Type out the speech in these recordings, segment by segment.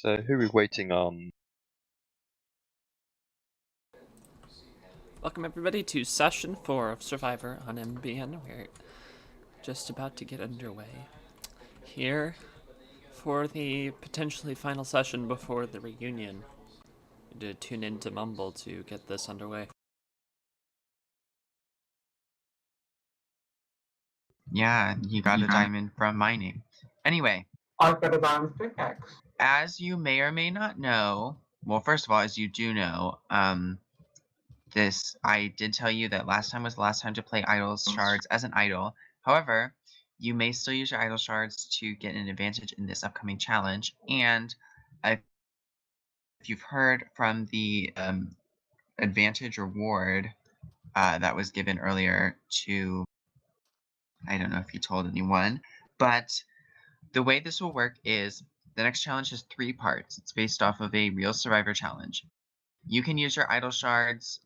So who are we waiting on? Welcome everybody to session 4 of Survivor on MBN. We're just about to get underway here for the potentially final session before the reunion. To tune in to Mumble to get this underway. Yeah, you got a diamond from mining. Anyway, I've got a diamond pickaxe. as you may or may not know, well, first of all, as you do know, I did tell you that last time was the last time to play idol shards as an idol. However, you may still use your idol shards to get an advantage in this upcoming challenge. And if you've heard from the advantage reward that was given earlier to, I don't know if you told anyone, but the way this will work is the next challenge has 3 parts. It's based off of a real survivor challenge. You can use your idol shards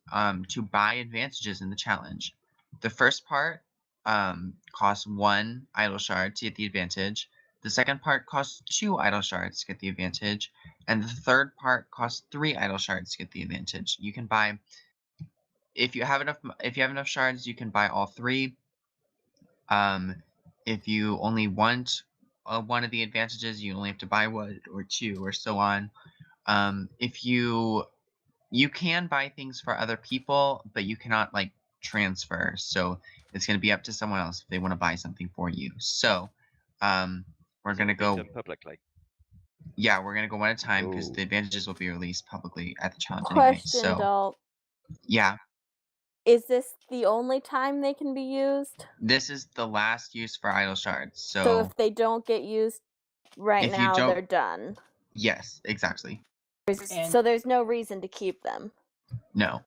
to buy advantages in the challenge. The first part costs 1 idol shard to get the advantage. The second part costs 2 idol shards to get the advantage. And the third part costs 3 idol shards to get the advantage. You can buy, if you have enough shards, you can buy all 3. If you only want one of the advantages, you only have to buy 1 or 2 or so on. If you can buy things for other people, but you cannot like transfer. So it's going to be up to someone else if they want to buy something for you. So we're going to go publicly. Yeah, we're going to go one at a time because the advantages will be released publicly at the challenge Question, anyway. So Dalt. yeah, Is this the only time they can be used? this is the last use for idol shards. So if they don't get used right If you now, don't- they're done. Yes, exactly. So there's no reason to keep them. No.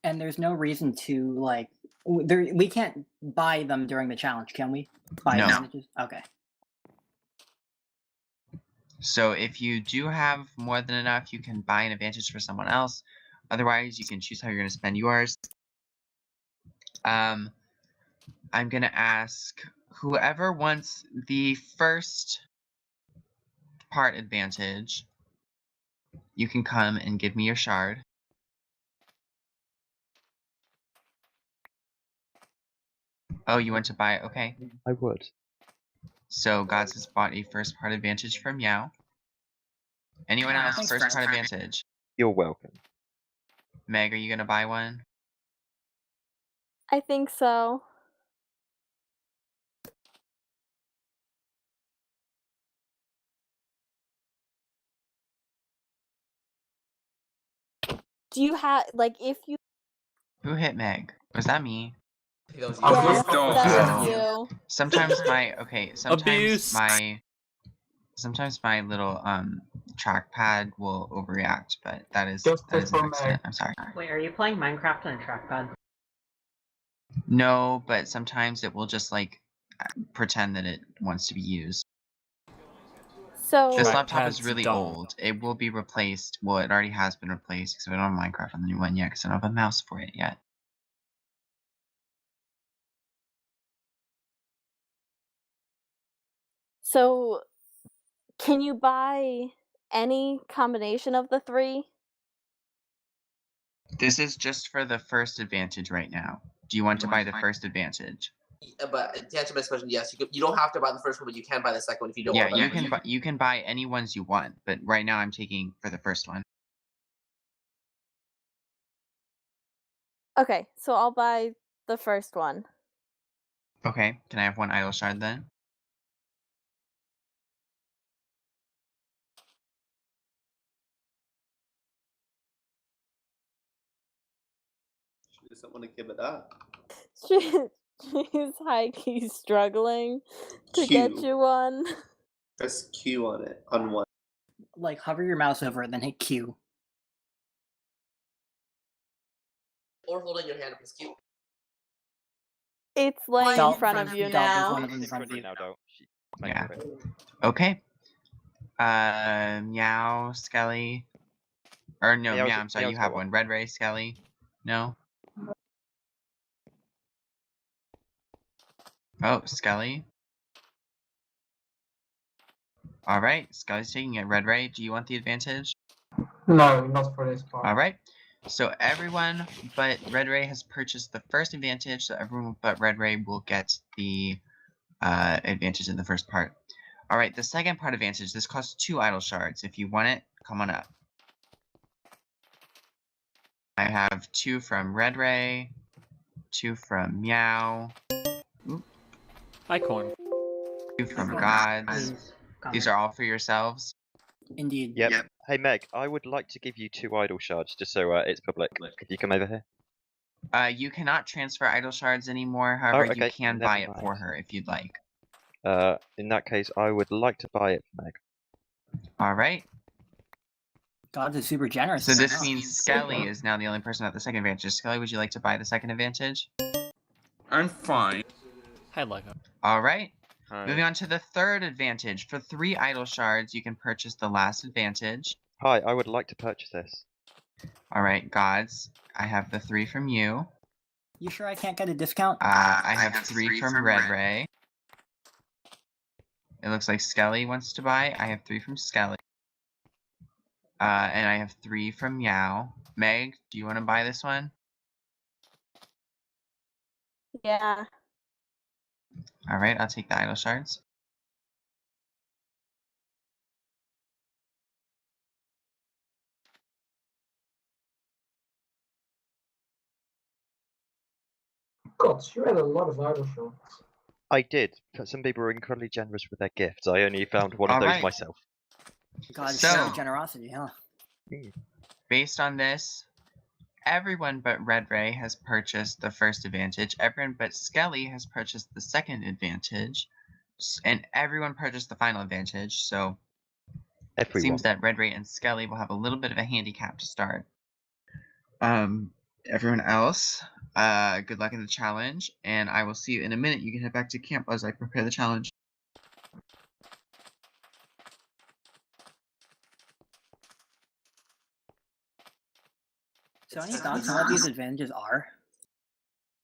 And there's no reason to, like, we can't buy them during the challenge, can we? Buy No. advantages? Okay. So if you do have more than enough, you can buy an advantage for someone else. Otherwise, you can choose how you're going to spend yours. I'm going to ask whoever wants the first part advantage, you can come and give me your shard. Oh, you want to buy it? Okay. I would. So Gods has bought a first part advantage from Meow. Anyone else Thanks, first Frank. part advantage? You're welcome. Meg, are you going to buy one? I think so. Do you have, like, if you... Who hit Meg? Was that me? Yes, Abuse. that was you. Sometimes my Abuse. sometimes my little trackpad will overreact, but that is Just an for accident. Meg. I'm sorry. Wait, are you playing Minecraft on a trackpad? No, but sometimes it will just like pretend that it wants to be used. So This laptop is Trackpad's really dumb. old. It will be replaced. Well, it already has been replaced because we don't have Minecraft on the new one yet because I don't have a mouse for it yet. So can you buy any combination of the 3? This is just for the first advantage right now. Do you want to buy the first advantage? But to answer my question, yes, you don't have to buy the first one, but you can buy the second one if you don't Yeah, want you can buy any ones you want, but right now I'm taking for the first one. Okay, so I'll buy the first one. Okay, can I have 1 idol shard then? She doesn't want to give it up. She's high-key struggling to get Q. you one. Press Q on it, on one. Like, hover your mouse over it, then hit Q. Or hold on your hand and press Q. It's laying Dalt in front of you Dalt, there's now. one of them in front of you. Now, don't. Yeah. Okay. Meow, Skelly. Or no, Meow's- Meow, I'm sorry, Meow's you got have one. one. Red Ray, Skelly. No? Oh, Skelly. All right, Scully's taking it. Red Ray, do you want the advantage? No, not for this part. All right. So everyone but Red Ray has purchased the first advantage, so everyone but Red Ray will get the advantage in the first part. All right, the second part advantage, this costs 2 idol shards. If you want it, come on up. I have 2 from Red Ray, 2 from Meow, Hi, Corn. 2 from Corn. Gods. Please, These are all for yourselves. Indeed. Yep. Hey Meg, I would like to give you 2 idol shards just so it's public. Could you come over here? You cannot transfer idol shards anymore. However, you okay, can never buy it mind. for her if you'd like. In that case, I would like to buy it for Meg. All right. God is super generous. So this enough. means Skelly is now the only person at the second advantage. Skelly, would you like to buy the second advantage? I'm fine. Hi, Lego. All right. Hi. Moving on to the third advantage. For 3 idol shards, you can purchase the last advantage. Hi, I would like to purchase this. All right, Gods. I have the 3 from you. You sure I can't get a discount? I have 3 from Red Ray. It looks like Skelly wants to buy. I have 3 from Skelly. And I have 3 from Meow. Meg, do you want to buy this one? Yeah. All right, I'll take the idol shards. God, you had a lot of idol shots. I did, but some people were incredibly generous with their gifts. I only found one of those Alright. myself. God is So- sheer generosity, huh? Based on this, everyone but Red Ray has purchased the first advantage. Everyone but Skelly has purchased the second advantage. And everyone purchased the final advantage. So it Everyone. seems that Red Ray and Skelly will have a little bit of a handicap to start. Everyone else, good luck in the challenge. And I will see you in a minute. You can head back to camp as I prepare the challenge. So any thoughts on what these advantages are?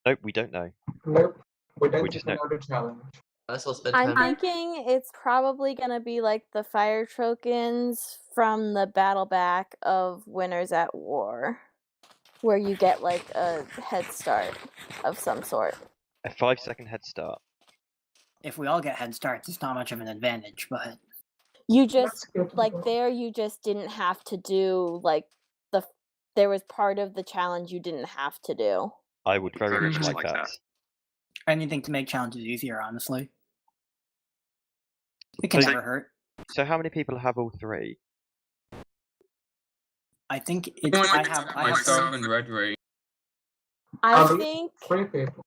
Nope, we don't know. Nope. We don't We just even know the challenge. Let's all spend I'm time. thinking it's probably gonna be like the fire tokens from the battle back of Winners at War, where you get like a head start of some sort. A 5-second head start. If we all get head starts, it's not much of an advantage, but You That's just good. like there you just didn't have to do like there was part of the challenge you didn't have to do. I would very much Mhm. like that. anything to make challenges easier, honestly. It can So- never hurt. So how many people have all 3? I think it's I have myself and Red Ray. I Um, think 3 people.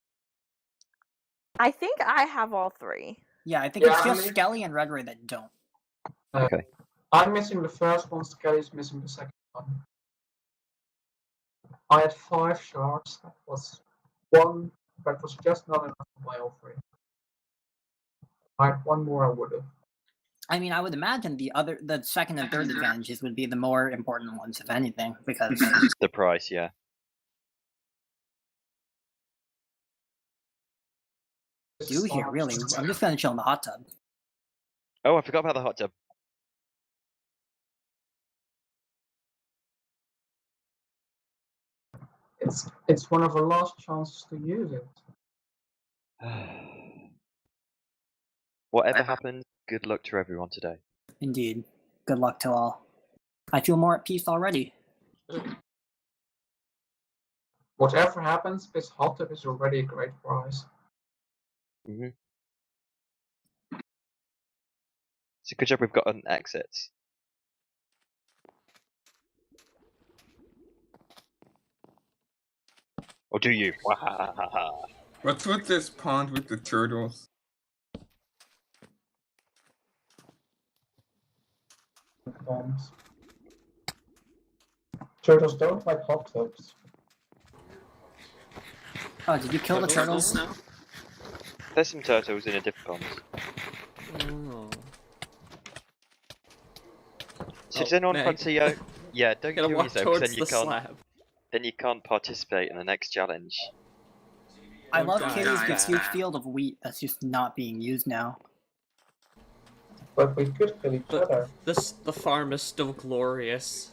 I think I have all 3. yeah, I think Yeah, it's I just mean- Skelly and Red Ray that don't. Okay. I'm missing the first one, Skelly's missing the second one. I had 5 shards. That was 1, but was just not enough for my all 3. I had 1 more I would have. I mean, I would imagine the second and third advantages would be the more important ones, if anything, because The price, yeah. do here really. I'm just gonna chill in the hot tub. Oh, I forgot about the hot tub. It's one of the last chances to use it. Whatever happens, good luck to everyone today. Indeed. Good luck to all. I feel more at peace already. Whatever happens, this hot tub is already a great prize. Mm-hmm. It's a good job we've got an exit. Or do you? Wahahaha. What's with this pond with the turtles? Bombs. Turtles don't like hot tubs. Oh, did you kill the turtles? There's some turtles in a different pond. Oh. So does anyone Meg. fancy yeah, don't Gotta kill walk yourself, 'cause towards then you the can't slab. then you can't participate in the next challenge. I Oh, love God. Kitty's Die. this huge field of wheat that's just not being used now. But we could kill each But other. the farm is still glorious.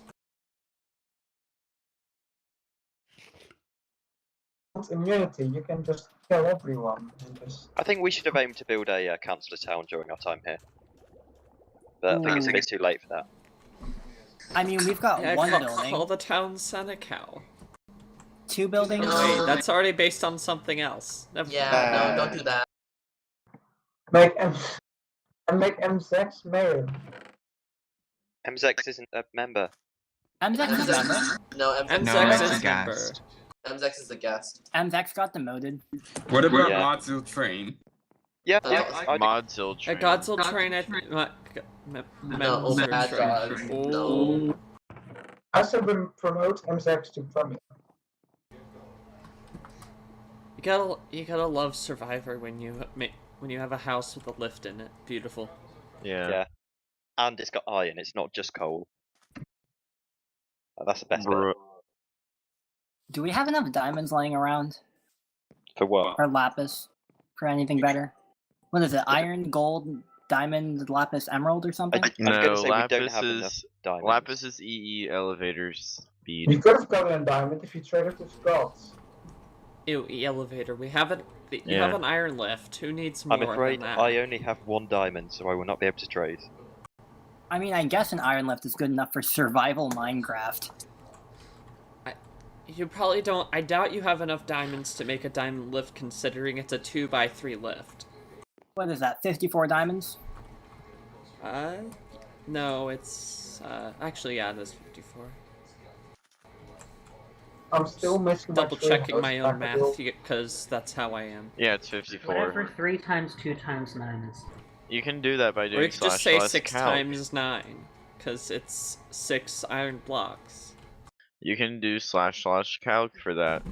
It's immunity, you can just kill everyone. And just... I think we should have aimed to build a councillor town during our time here. But I think it's a bit too late for that. I mean, we've got Yeah, one call building, the town Senikau. 2 buildings. Oh, wait, that's already based on something else. Never Yeah, mind. no, don't do that. Make M6 mayor. MZEX isn't a member. MZX is a member. No, MZEX No, Zex it's is a member. guest. MZEX is a guest. MZX got demoted. What about Yeah. Modzil Train? Yeah, Okay. Modzil A train. Godzilla train at No, bad judge. No. I said we promote M6 to premier. You gotta love Survivor when you have a house with a lift in it. Beautiful. Yeah. And it's got iron, it's not just coal. That's the best bit. Do we have enough diamonds laying around? For what? Or lapis? For anything better? What is it? Iron, gold, diamond, lapis, emerald, or something? I was gonna No, say we don't lapis have enough is diamonds. lapis is EE elevator speed. You could have gotten a diamond if you traded with gods. Ew, elevator. We haven't. You Yeah. have an iron lift. Who needs more I'm afraid than that? I only have 1 diamond, so I will not be able to trade. I mean, I guess an iron lift is good enough for survival Minecraft. You probably don't. I doubt you have enough diamonds to make a diamond lift, considering it's a 2x3 lift. What is that, 54 diamonds? No, it's actually, yeah, it is 54. I'm still missing my Double checking treehouse my own back at the math, because that's how I am. Yeah, it's 54. Whatever 3 times 2 times 9 is. You can do that by Or doing you could just say slash 6 calc. times 9, because it's 6 iron blocks. You can do slash calc for that.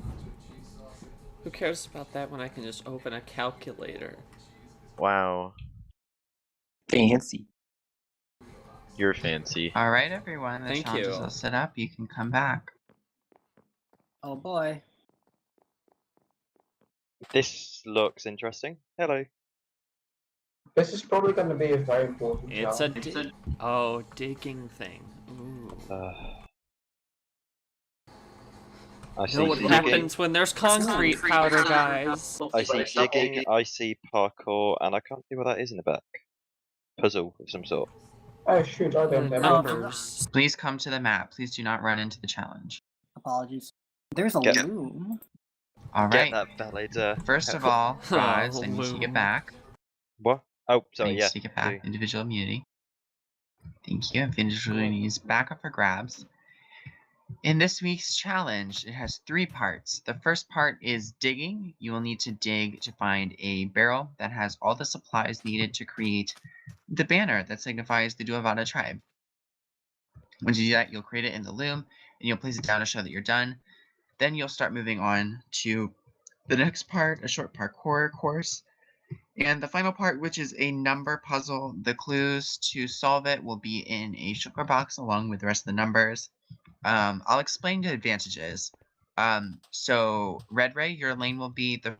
Who cares about that when I can just open a calculator? Wow, Fancy. you're fancy. All right, everyone. The Thank challenge is you. all set up. You can come back. Oh boy. This looks interesting. Hello. This is probably going to be a very important It's a challenge. digging thing. Ooh. I You see know what digging. happens when there's concrete powder, guys? I see digging, I see parkour, and I can't see what that is in the back. Puzzle of some sort. Oh shoot, I don't have Numbers. Please come to the map. Please do not run into the challenge. Apologies. There's a Get- loom. All Get right. that valid. First of all, guys, I need to loom. get back. What? Oh, I sorry, need yeah. to get back. do. Individual immunity. Thank you. Individual immunity is back up for grabs. In this week's challenge, it has 3 parts. The first part is digging. You will need to dig to find a barrel that has all the supplies needed to create the banner that signifies the Duavada tribe. Once you do that, you'll create it in the loom, and you'll place it down to show that you're done. Then you'll start moving on to the next part, a short parkour course. And the final part, which is a number puzzle. The clues to solve it will be in a sugar box along with the rest of the numbers. I'll explain the advantages. So Red Ray, your lane will be the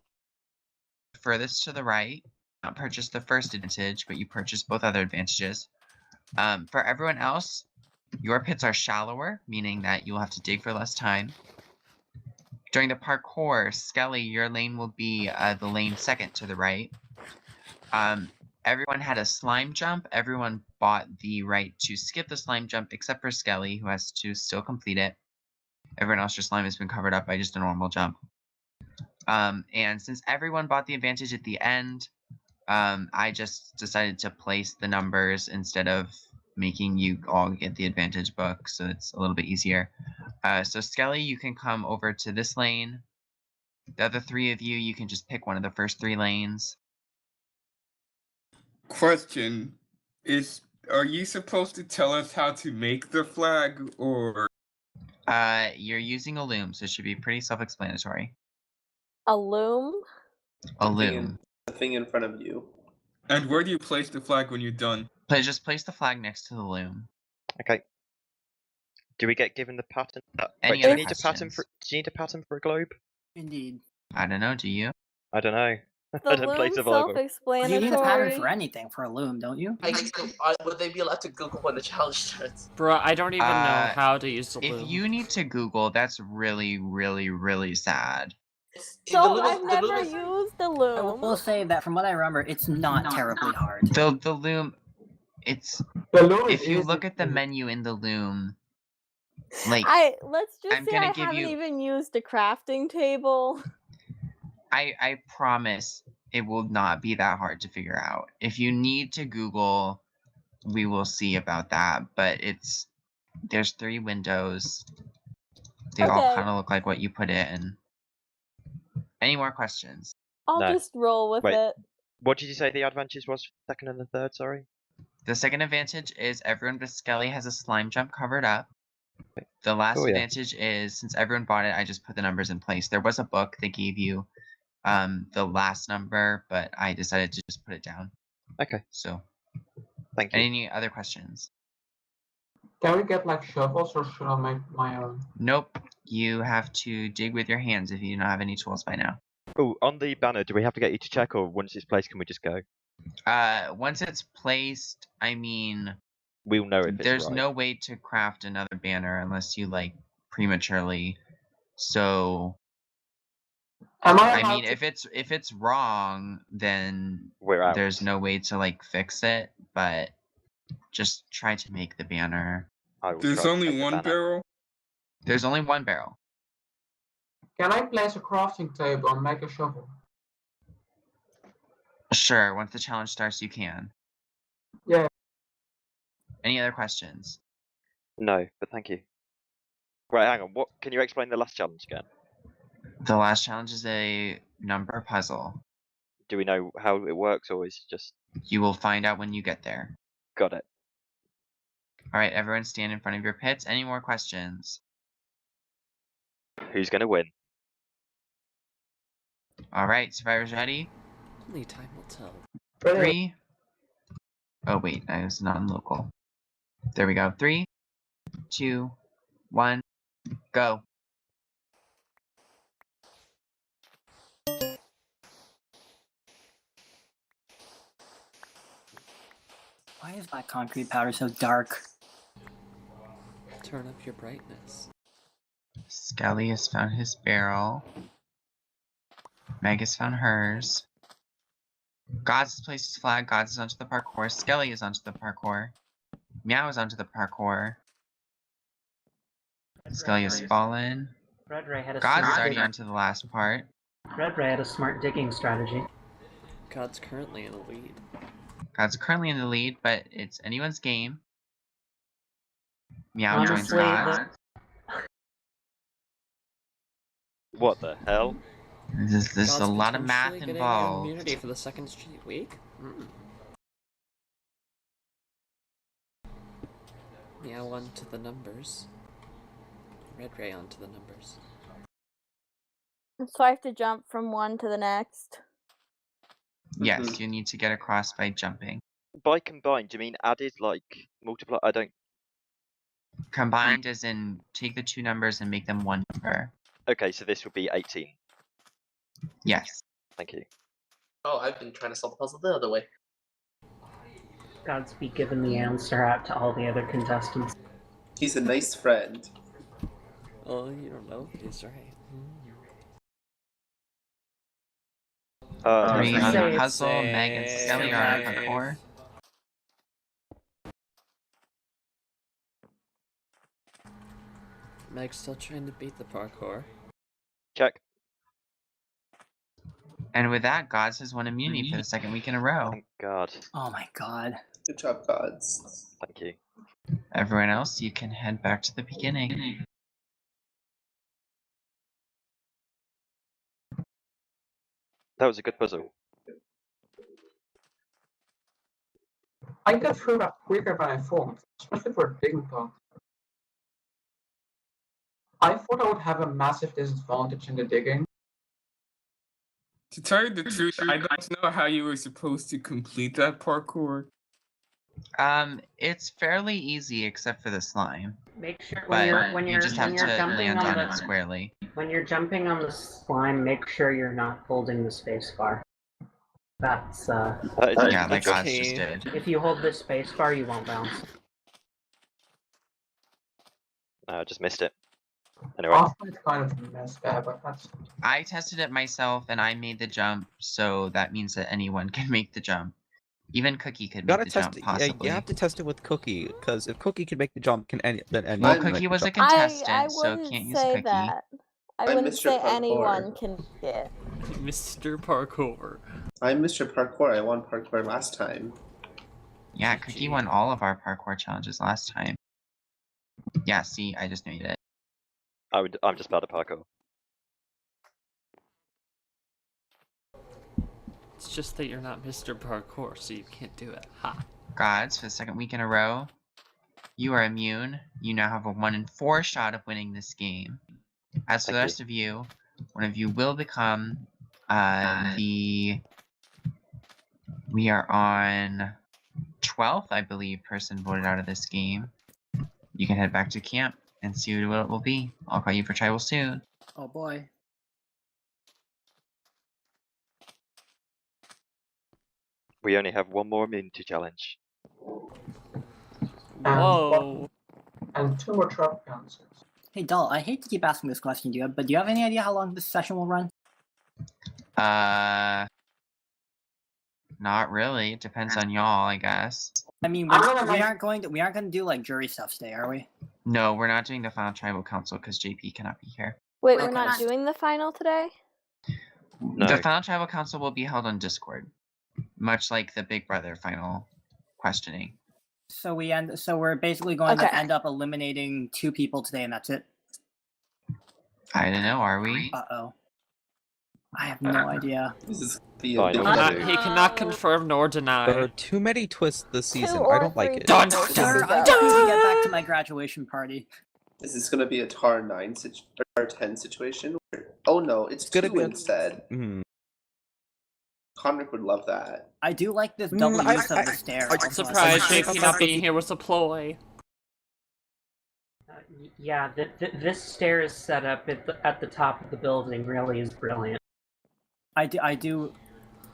furthest to the right. Not purchase the first advantage, but you purchase both other advantages. For everyone else, your pits are shallower, meaning that you'll have to dig for less time. During the parkour, Skelly, your lane will be the lane second to the right. Everyone had a slime jump. Everyone bought the right to skip the slime jump, except for Skelly, who has to still complete it. Everyone else, your slime has been covered up by just a normal jump. And since everyone bought the advantage at the end, I just decided to place the numbers instead of making you all get the advantage book, so it's a little bit easier. So Skelly, you can come over to this lane. The other 3 of you, you can just pick one of the first 3 lanes. Question is, are you supposed to tell us how to make the flag, or? You're using a loom, so it should be pretty self-explanatory. A loom? A loom. The thing in front of you. And where do you place the flag when you're done? Just place the flag next to the loom. Okay. Do we get given the pattern? Any Wait, do you other need a pattern for? questions? Do you need a pattern for a globe? Indeed. I don't know, do you? I don't know. The I don't play loom survival. You need a pattern for self-explanatory. anything for a loom, don't you? Would they be allowed to Google when the challenge starts? Bruh, I don't even know Uh, how to use the If loom. you need to Google, that's really, really, really sad. So I've never used the I loom. will say that from what I remember, it's not terribly hard. The loom, it's The loom is if you easy look at the to use. menu in the loom, like Let's just I'm say gonna I give haven't you- even used a crafting table. I promise it will not be that hard to figure out. If you need to Google, we will see about that. But there's 3 windows. They all Okay. kind of look like what you put in. Any more questions? I'll No. just roll with Wait. it. What did you say the advantage was? Second and the third, sorry? The second advantage is everyone but Skelly has a slime jump covered up. The last yeah. advantage is since everyone bought it, I just put the numbers in place. There was a book that gave you the last number, but I decided to just put it down. Okay. So, thank you. Any other questions? Can we get like shovels, or should I make my own? Nope. You have to dig with your hands if you don't have any tools by now. Oh, on the banner, do we have to get you to check, or once it's placed, can we just go? Once it's placed, I mean, we'll know if it's there's right. no way to craft another banner unless you like prematurely. So, I mean, if it's wrong, then we're out. There's no way to like fix it, but just try to make the banner. There's only one barrel? There's only one barrel. Can I place a crafting table and make a shovel? Sure, once the challenge starts, you can. Yeah. Any other questions? No, but thank you. Right, hang on. What? Can you explain the last challenge again? The last challenge is a number puzzle. Do we know how it works, or is it just... You will find out when you get there. Got it. Alright, everyone stand in front of your pits. Any more questions? Who's gonna win? Alright, survivors ready? Only time will tell. 3. Oh wait, I was non-local. There we go. 3, 2, 1, go. Why is that concrete powder so dark? Turn up your brightness. Skelly has found his barrel. Meg has found hers. Gods has placed his flag. Gods is onto the parkour. Skelly is onto the parkour. Meow is onto the parkour. Skelly has fallen. Red Ray had a Gods is smart already digging. onto the last part. Red Ray had a smart digging strategy. God's currently in the lead. God's currently in the lead, but it's anyone's game. Meow joins Honestly, God. What the hell? There's God's a lot of math potentially getting involved. immunity for the second straight week. Meow onto the numbers. Red Ray onto the numbers. So I have to jump from one to the next. Yes, you need to get across by jumping. By combined, do you mean added, like multiply? I don't. Combined as in take the 2 numbers and make them one number. Okay, so this would be 18. Yes. Thank you. Oh, I've been trying to solve the puzzle the other way. God's be giving the answer out to all the other contestants. He's a nice friend. Oh, you don't know if he's right. 3 on the Say it, puzzle. say Meg and it. Skelly are on parkour. Meg's still trying to beat the parkour. Check. And with that, Gods has won immunity for the second week in a row. Thank God. Oh my god. Good job, Gods. Thank you. Everyone else, you can head back to the beginning. That was a good puzzle. I get through that quicker than I thought, especially for a digging part. I thought I would have a massive disadvantage in the digging. To tell you the truth, I don't know how you were supposed to complete that parkour. It's fairly easy except for the slime. Make sure But when you you're just have to jumping land on on it the squarely. when you're jumping on the slime, make sure you're not holding the space bar. That's That is Yeah, like That's Oz key. just did. if you hold this space bar, you won't bounce. No, I just missed it. Anyway, Offline's kind of a mess there, but that's I tested it myself and I made the jump, so that means that anyone can make the jump. Even Cookie could You make gotta the test jump, it. possibly. You have to test it with Cookie, because if Cookie can make the jump, then anyone Well, can make Cookie the was a jump. contestant, I so wouldn't can't use say Cookie. that. I I'm wouldn't Mr. say Parkour. anyone can make it. Mr. Parkour. I'm Mr. Parkour. I won parkour last time. Yeah, Cookie won all of our parkour challenges last time. Yeah, see, I just made it. I'm just bad at parkour. It's just that you're not Mr. Parkour, so you can't do it. Ha. Gods, for the second week in a row, you are immune. You now have a 1 in 4 shot of winning this game. As for the rest of you, one of you will become we are on 12th, I believe, person voted out of this game. You can head back to camp and see what it will be. I'll call you for tribal soon. Oh boy. We only have one more immunity challenge. Whoa. and 2 more trap cancels. Hey, Dull, I hate to keep asking this question, do you have any idea how long this session will run? Not really. It depends on y'all, I guess. I mean, I'm we gonna aren't going to do like jury stuff today, are we? No, we're not doing the final tribal council because JP cannot be here. Wait, we're Okay. not doing the final today? No. The final tribal council will be held on Discord, much like the Big Brother final questioning. So we're basically going Okay. to end up eliminating 2 people today, and that's it. I don't know, are we? Uh-oh. I have no idea. This is the Fine, big I'll Not- do. he cannot confirm nor There deny. are too many twists this season. or I don't like three it. Dun, people dun, can I go. need to get back to my graduation party. Is this gonna be a tar 9 or tar 10 situation? Oh no, it's gonna 2 be a- instead. Hmm. Conric would love that. I do like this double I- use of I- the stairs. I- I'm also. surprised I- JP not being here was a ploy. Yeah, this stairs setup at the top of the building really is brilliant. I do.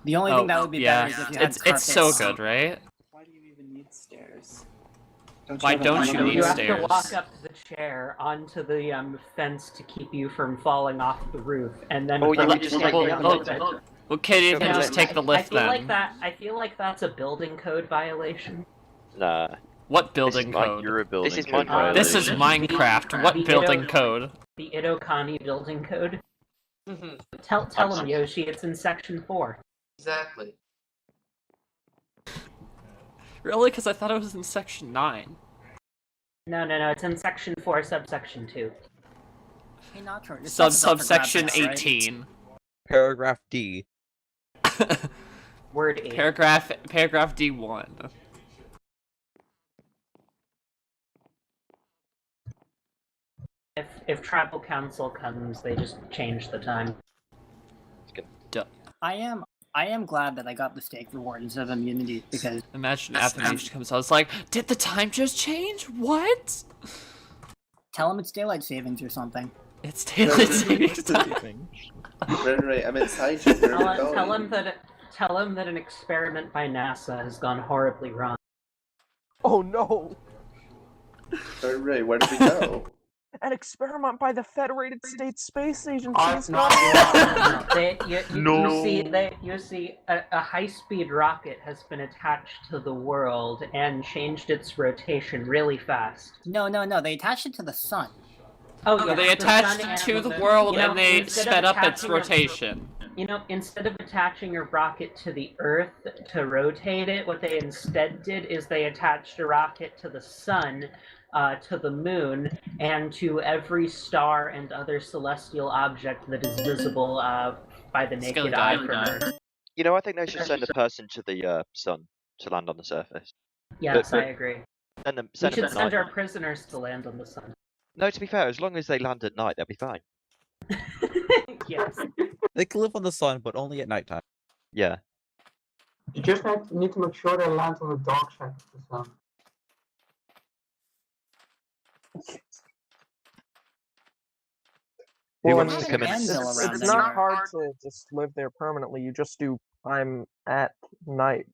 The only thing that would be better is if you had It's so carpets. good, right? Why do you even need stairs? Why don't you need You have stairs? to walk up to the chair onto the fence to keep you from falling off the roof, and then Oh, you from could just there take you the go lift. to the- Well, Katie can No, just take the lift then. I feel like that's a building code violation. Nah. What building my- code? You're a building is code Minecraft. This is violation. Minecraft. What The building Ido- code? The Idokani building code. Tell him, Yoshi, it's in section 4. Exactly. Really? Because I thought it was in section 9. No, it's in section 4, subsection 2. Hey, Nacho, this stuff is up for grabs Subsection now, right? 18. Paragraph D. Word 8. Paragraph D1. If tribal council comes, they just change the time. I am glad that I got the stake reward instead of immunity because Imagine Athanasius comes out. It's like, did the time just change? What? tell him it's daylight savings or something. It's daylight savings time. Ray, I'm inside you. Where are we going? Tell him that an experiment by NASA has gone horribly wrong. Oh no! Ray, where did we go? An experiment by the Federated States Space Agency I'm has not- gone. You see, a high-speed rocket has been attached to the world and changed its rotation really fast. No, they attached it to the sun. Oh, yeah, They the attached sun it to and the world you know, and they instead of sped up its attaching your- rotation. You know, instead of attaching a rocket to the Earth to rotate it, what they instead did is they attached a rocket to the sun, to the moon, and to every star and other celestial object that is visible by the naked eye from Earth. You know, I think they should send a person to the sun to land on the surface. Yes, But- I agree. Send them. We Send them should at send night. our prisoners to land on the sun. No, to be fair, as long as they land at night, they'll be fine. Yes. They can live on the sun, but only at nighttime. Yeah. You just need to make sure they land on the dark side of the sun. Who Well, wants and to come in? Anvil it's around not anywhere. hard to just live there permanently. You just do time at night.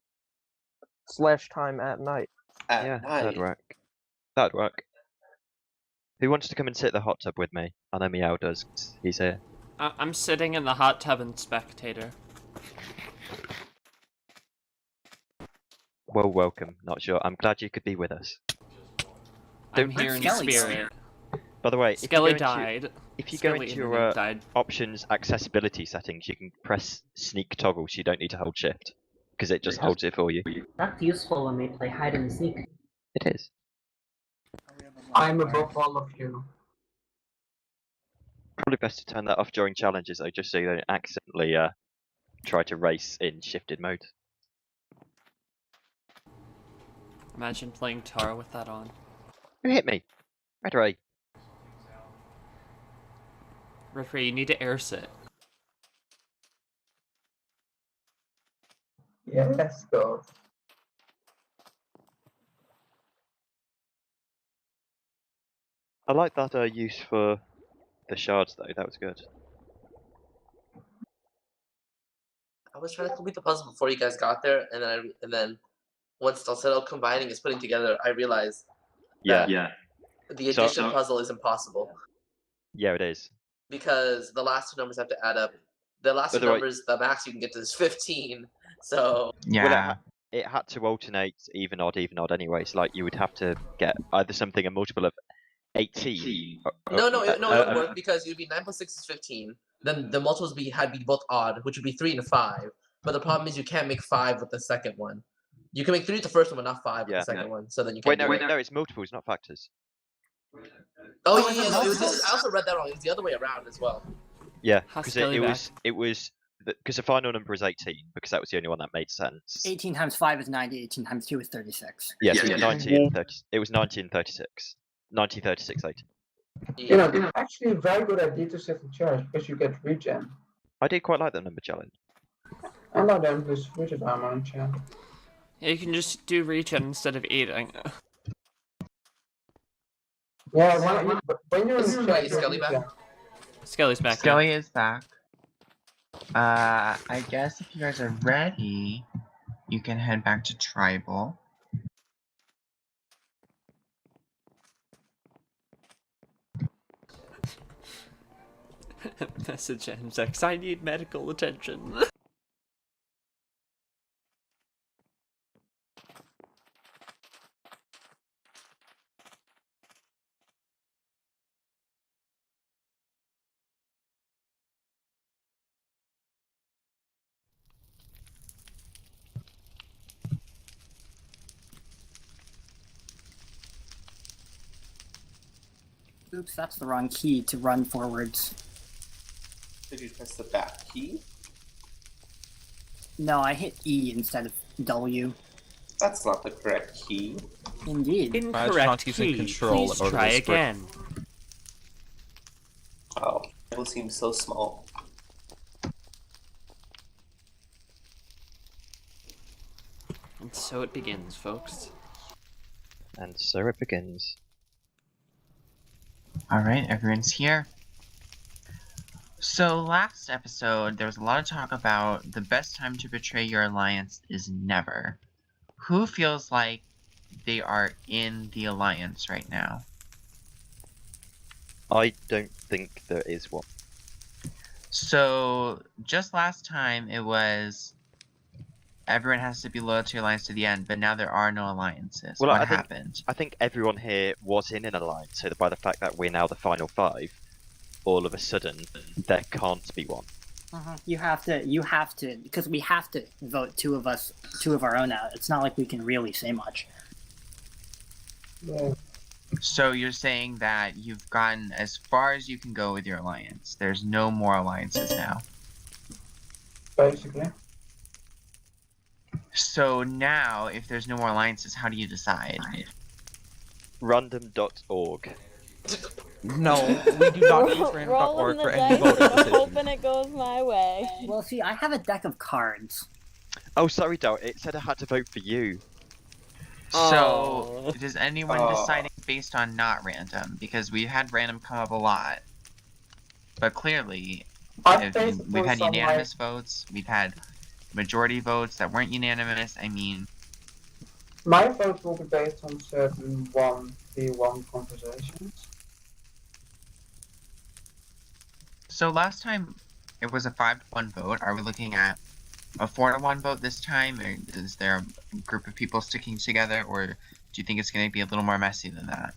/time at night. At That'd night. work. That'd work. Who wants to come and sit in the hot tub with me? I know Meow does. 'Cause he's here. I'm sitting in the hot tub and spectator. Well, welcome. Not sure. I'm glad you could be with us. I'm here in Skelly's spirit. By the way, Skelly died. If you go Skelly into internet your died. options accessibility settings, you can press sneak toggle, so you don't need to hold shift, because it just holds it for you. That's useful when we play hide and seek. It is. I'm above all of you. Probably best to turn that off during challenges, though, just so you don't accidentally try to race in shifted mode. Imagine playing Tar with that on. Who hit me? Red Ray. Red Ray, you need to air sit. Yes, go. I like that use for the shards, though. That was good. I was trying to complete the puzzle before you guys got there, and then once Dulcedo combining is putting together, I realized Yeah. the addition puzzle is impossible Yeah, it is. because the last two numbers have to add up. The last two numbers, the max you can get to is 15. So Yeah. Well, it had to alternate even odd anyways. Like, you would have to get either something a multiple of 18. no, it would work because it would be 9 plus 6 is 15. Then the multiples had be both odd, which would be 3 and 5. But the problem is you can't make 5 with the second one. You can make 3 with the first one, but not 5 with the second one. So then you can't. No, it's multiples, not factors. Oh yeah. No, I also read that wrong. It's the other way around as well. Yeah, because it was because the final number is 18, because that was the only one that made sense. 18 times 5 is 90. 18 times 2 is 36. Yeah, so it was 90 and 30. It was 90 and 36. 90, 36, 18. You know, it's actually a very good idea to set the charge because you get regen. I did quite like the number challenge. I like them with regen armor and challenge. Yeah, you can just do regen instead of eating. Yeah, when you're in Skelly, Skelly back? Skelly's back. Skelly is back. I guess if you guys are ready, you can head back to Tribal. Message MX, I need medical attention. Oops, that's the wrong key to run forwards. Did you press the back key? No, I hit E instead of W. That's not the correct key. Indeed. Incorrect key. Please try again. Oh, it will seem so small. And so it begins, folks. And so it begins. Alright, everyone's here. So last episode, there was a lot of talk about the best time to betray your alliance is never. Who feels like they are in the alliance right now? I don't think there is one. So just last time it was everyone has to be loyal to your alliance to the end, but now there are no alliances. Well, what happened? I think everyone here was in an alliance, so that by the fact that we're now the final 5, all of a sudden there can't be one. You have to, because we have to vote two of our own out. It's not like we can really say much. Yeah. So you're saying that you've gotten as far as you can go with your alliance. There's no more alliances now. Basically. So now, if there's no more alliances, how do you decide? Random.org. No, we do not use random.org for any voting decision. Hoping it goes my way. Well, see, I have a deck of cards. Oh, sorry, Del. It said I had to vote for you. So, is anyone deciding based on not random? Because we've had random come up a lot. But clearly, we've had unanimous votes, we've had majority votes that weren't unanimous. I mean, My vote will be based on certain 1v1 conversations. so last time it was a 5-1 vote. Are we looking at a 4-1 vote this time? Or is there a group of people sticking together, or do you think it's going to be a little more messy than that?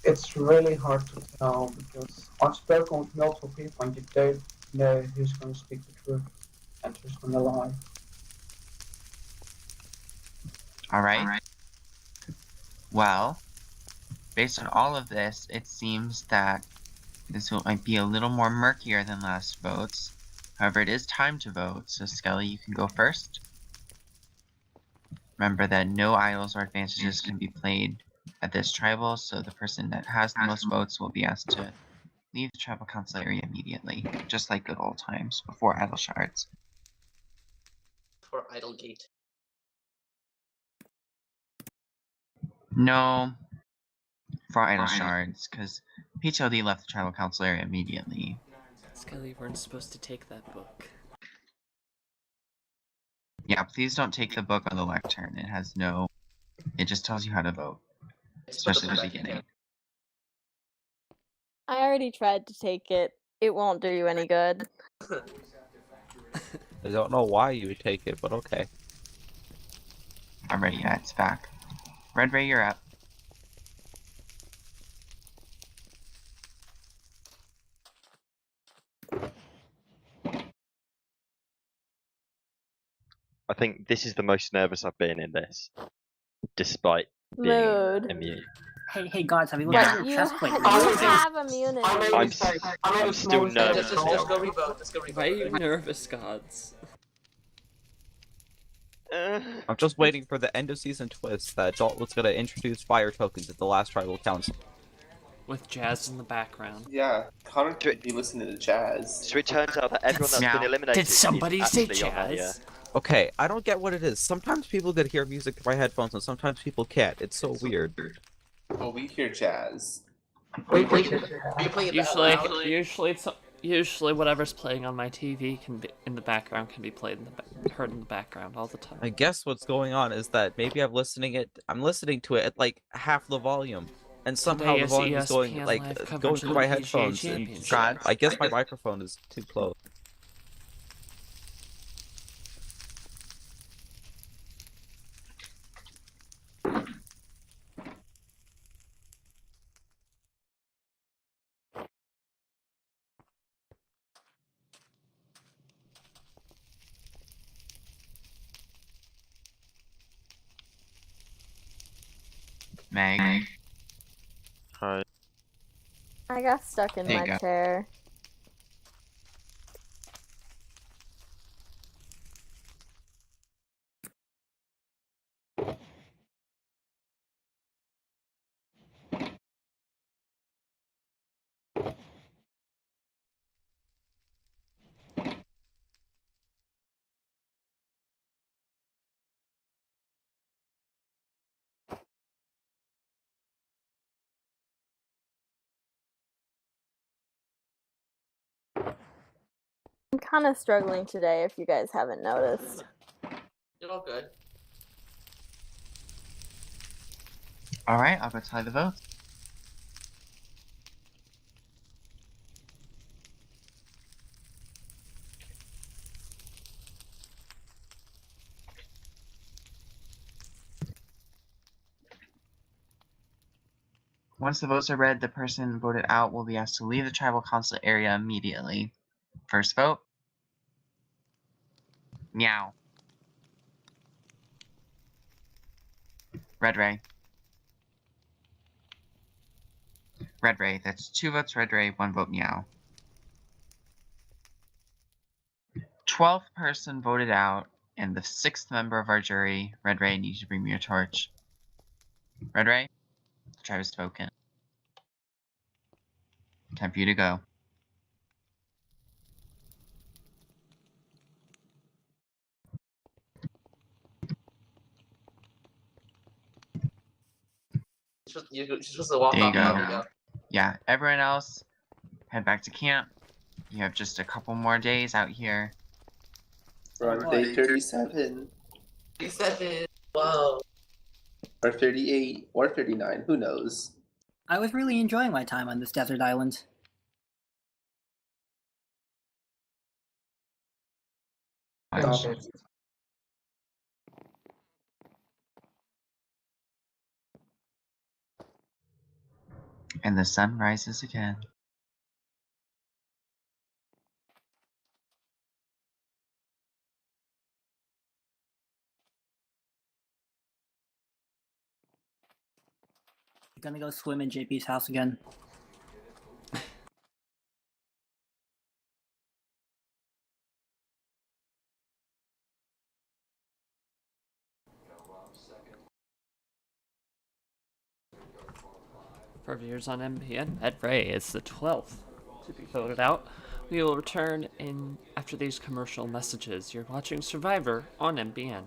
It's really hard to tell because I've spoken with multiple people and you don't know who's going to speak the truth and who's going to lie. Alright. Well, based on all of this, it seems that this might be a little more murkier than last votes. However, it is time to vote, so Skelly, you can go first. Remember that no idols or advantages can be played at this tribal, so the person that has the most votes will be asked to leave the tribal council area immediately, just like good old times, before idol shards. For Idle Gate. No, for idol shards, because PTLD left the tribal council area immediately. Skelly, you weren't supposed to take that book. Yeah, please don't take the book on the lectern. It has no... It just tells you how to vote. Especially at the beginning. I already tried to take it. It won't do you any good. I don't know why you would take it, but okay. Alright, yeah, it's back. Red Ray, you're up. I think this is the most nervous I've been in this, despite being Mood. Hey, immune. hey, guys, have you looked at your You, chest plate? you have immunity. I'm still nervous. Just go revote. Just go revote. Why are you nervous, gods? I'm just waiting for the end of season twist that Jolt was gonna introduce fire tokens at the last tribal council. With jazz in the background. Yeah, Connor could be listening to jazz. So it turns out that everyone that's been eliminated Did somebody is say actually on that, jazz? Okay, I don't get what it is. Sometimes people can hear music through my headphones and sometimes people can't. It's so weird. Well, we hear jazz. Are you playing it loud? Usually whatever's playing on my TV can be in the background, can be played in the heard in the background all the time. I guess what's going on is that maybe I'm listening to it at like half the volume. And somehow Today the is volume is going ESPN like live coverage going of through the my PGA headphones and Championship. I guess my microphone is too close. Meg. Hi. I got stuck in There you my go. chair. I'm kind of struggling today, if you guys haven't noticed. You're all good. Alright, I'll go tally the votes. Once the votes are read, the person voted out will be asked to leave the tribal council area immediately. First vote. Meow. Red Ray. Red Ray. That's 2 votes Red Ray, 1 vote Meow. 12th person voted out, and the 6th member of our jury, Red Ray, needs to bring me your torch. Red Ray, the tribe has spoken. Time for you to go. You're supposed to walk There you off. go. There you go. Yeah, everyone else, head back to camp. You have just a couple more days out here. We're on day 37. 37. Whoa. Or 38. Or 39. Who knows? I was really enjoying my time on this desert island. Stop it. And the sun rises again. Gonna go swim in JP's house again. For viewers on MPN, Ed Ray is the 12th to be voted out. We will return in after these commercial messages. You're watching Survivor on MPN.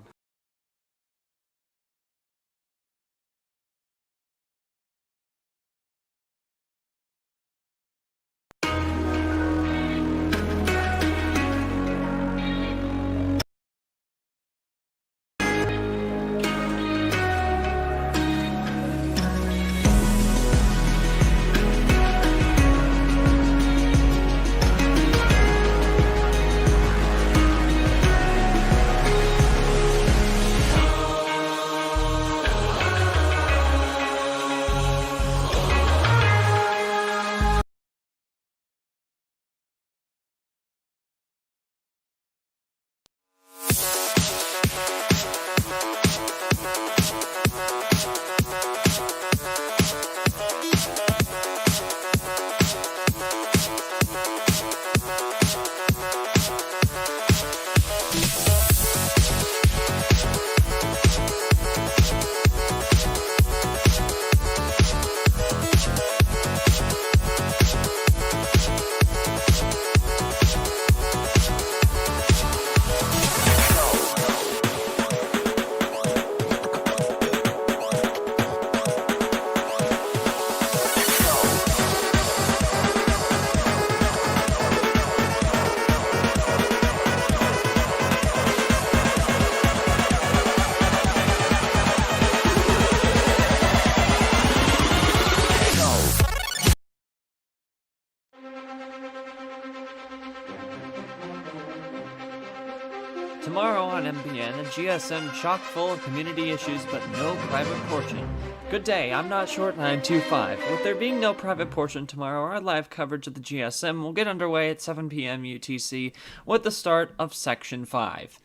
Tomorrow on MPN, a GSM chock full of community issues but no private portion. Good day, I'm not short 925. With there being no private portion tomorrow, our live coverage of the GSM will get underway at 7 p.m. UTC with the start of Section 5.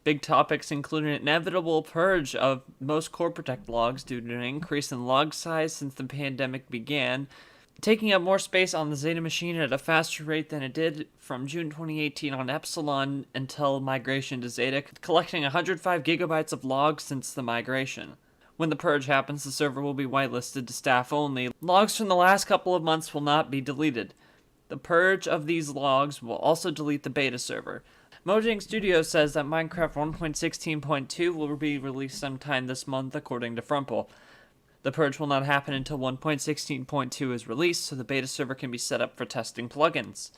Big topics include an inevitable purge of most core protect logs due to an increase in log size since the pandemic began, taking up more space on the Zeta machine at a faster rate than it did from June 2018 on Epsilon until migration to Zeta, collecting 105 gigabytes of logs since the migration. When the purge happens, the server will be whitelisted to staff only. Logs from the last couple of months will not be deleted. The purge of these logs will also delete the beta server. Mojang Studios says that Minecraft 1.16.2 will be released sometime this month, according to Frumple. The purge will not happen until 1.16.2 is released, so the beta server can be set up for testing plugins.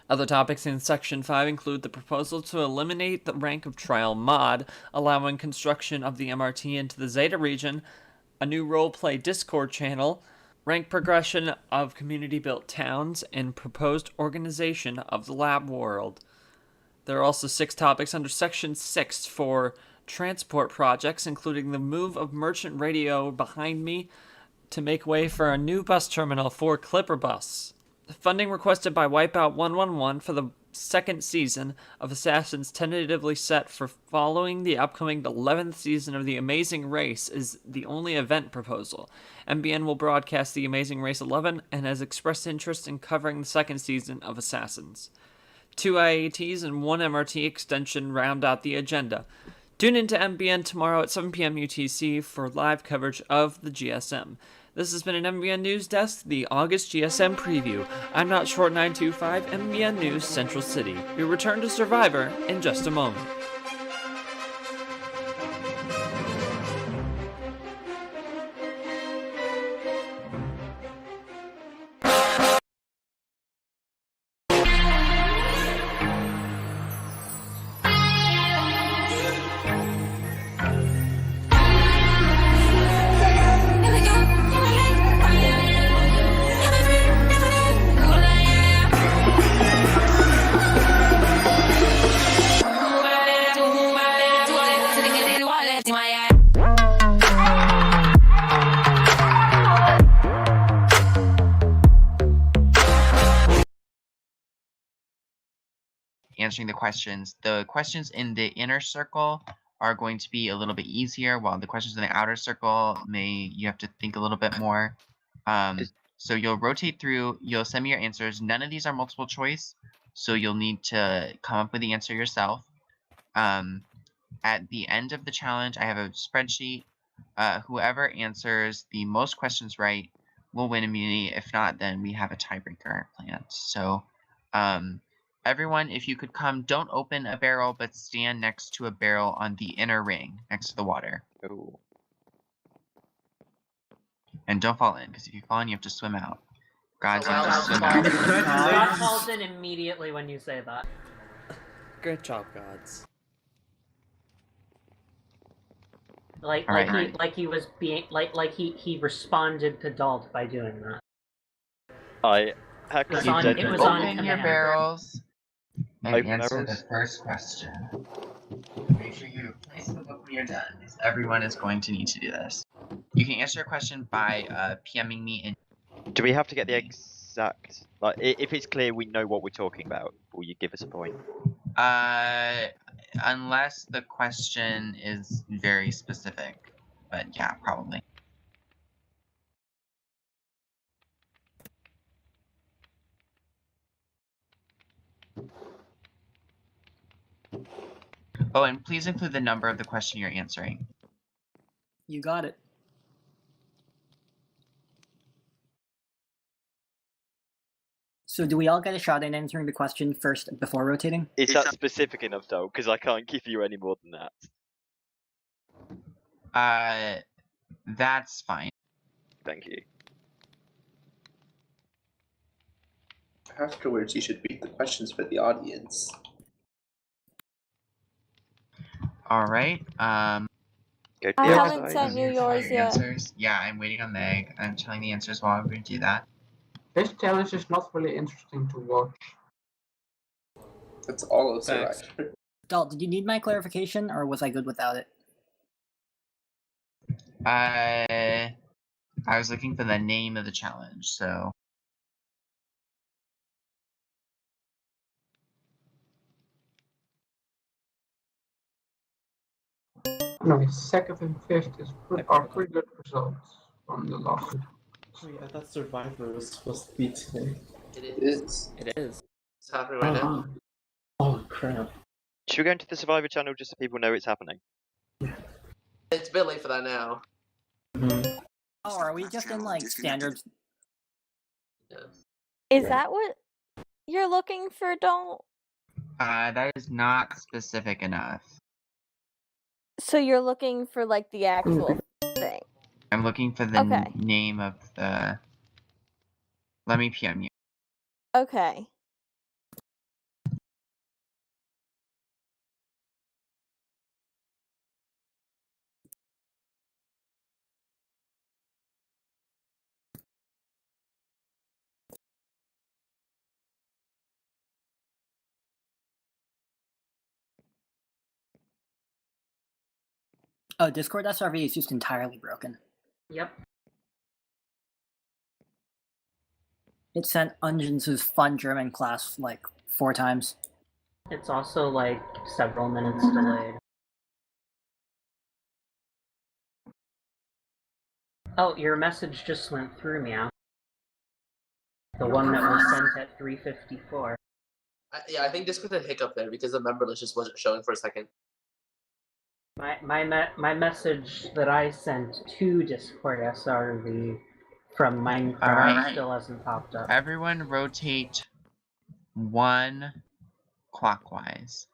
Other topics in Section 5 include the proposal to eliminate the rank of trial mod, allowing construction of the MRT into the Zeta region, a new roleplay Discord channel, rank progression of community-built towns, and proposed organization of the lab world. There are also 6 topics under Section 6 for transport projects, including the move of Merchant Radio behind me to make way for a new bus terminal for Clipper Bus. Funding requested by Wipeout 111 for the second season of Assassins tentatively set for following the upcoming 11th season of The Amazing Race is the only event proposal. MBN will broadcast The Amazing Race 11 and has expressed interest in covering the second season of Assassins. 2 IATs and 1 MRT extension round out the agenda. Tune into MBN tomorrow at 7 p.m. UTC for live coverage of the GSM. This has been an MBN News Desk, the August GSM preview. I'm not short 925, MBN News Central City. We return to Survivor in just a moment. answering the questions. The questions in the inner circle are going to be a little bit easier, while the questions in the outer circle you have to think a little bit more. So you'll rotate through, you'll send me your answers. None of these are multiple choice, so you'll need to come up with the answer yourself. At the end of the challenge, I have a spreadsheet. Whoever answers the most questions right will win immunity. If not, then we have a tiebreaker planned. So everyone, if you could come, don't open a barrel, but stand next to a barrel on the inner ring, next to the water. Ooh. And don't fall in, because if you fall in, you have to swim out. Gods, you have to God swim falls, out. God falls in immediately when you say that. Great job, gods. Like he was being like he responded to Dalt by doing that. It was on open your barrels and answer the first question. Make sure you place the book when you're done, because everyone is going to need to do this. You can answer a question by PMing me in. Do we have to get the exact, like, if it's clear we know what we're talking about, will you give us a point? Unless the question is very specific, but yeah, probably. Oh, and please include the number of the question you're answering. You got it. So do we all get a shot at answering the question first before rotating? Is that specific enough, though? Because I can't give you any more than that. That's fine. Thank you. Afterwards, you should read the questions for the audience. All right. I haven't sent you yours yet. Answers. Yeah, I'm waiting on Meg. I'm telling the answers while we do that. This challenge is not really interesting to watch. That's all of Survivor. Dalt, did you need my clarification, or was I good without it? I was looking for the name of the challenge, so. No, second and fifth are pretty good results from the last two. Oh yeah, that Survivor was supposed to be today. It is. It is. It's happening right now. Oh crap. Should we go into the Survivor channel just so people know it's happening? It's a bit late for that now. Oh, are we just in like standard? Is that what you're looking for, Don't? That is not specific enough. So you're looking for like the actual thing. I'm looking for the name of the. Let me PM you. Okay. Oh, Discord SRV is just entirely broken. Yep. It sent Ungens' fun German class like 4 times. It's also like several minutes delayed. Oh, your message just went through, Meow. The one that was sent at 3:54. Yeah, I think Discord had a hiccup there because the member list just wasn't showing for a second. My message that I sent to Discord SRV from Minecraft still hasn't popped up. Everyone rotate 1 clockwise.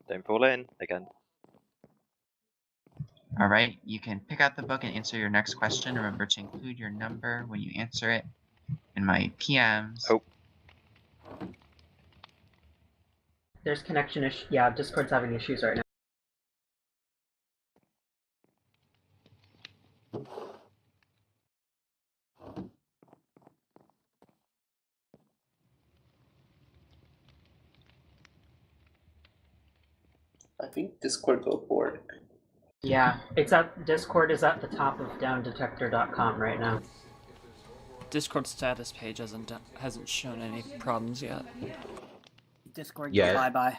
Don't fall in again. All right, you can pick out the book and answer your next question. Remember to include your number when you answer it in my PMs. Oh. There's connection issues. Yeah, Discord's having issues right now. I think Discord go board. Yeah, Discord is at the top of downdetector.com right now. Discord status page hasn't shown any problems yet. Discord, Yeah. bye-bye.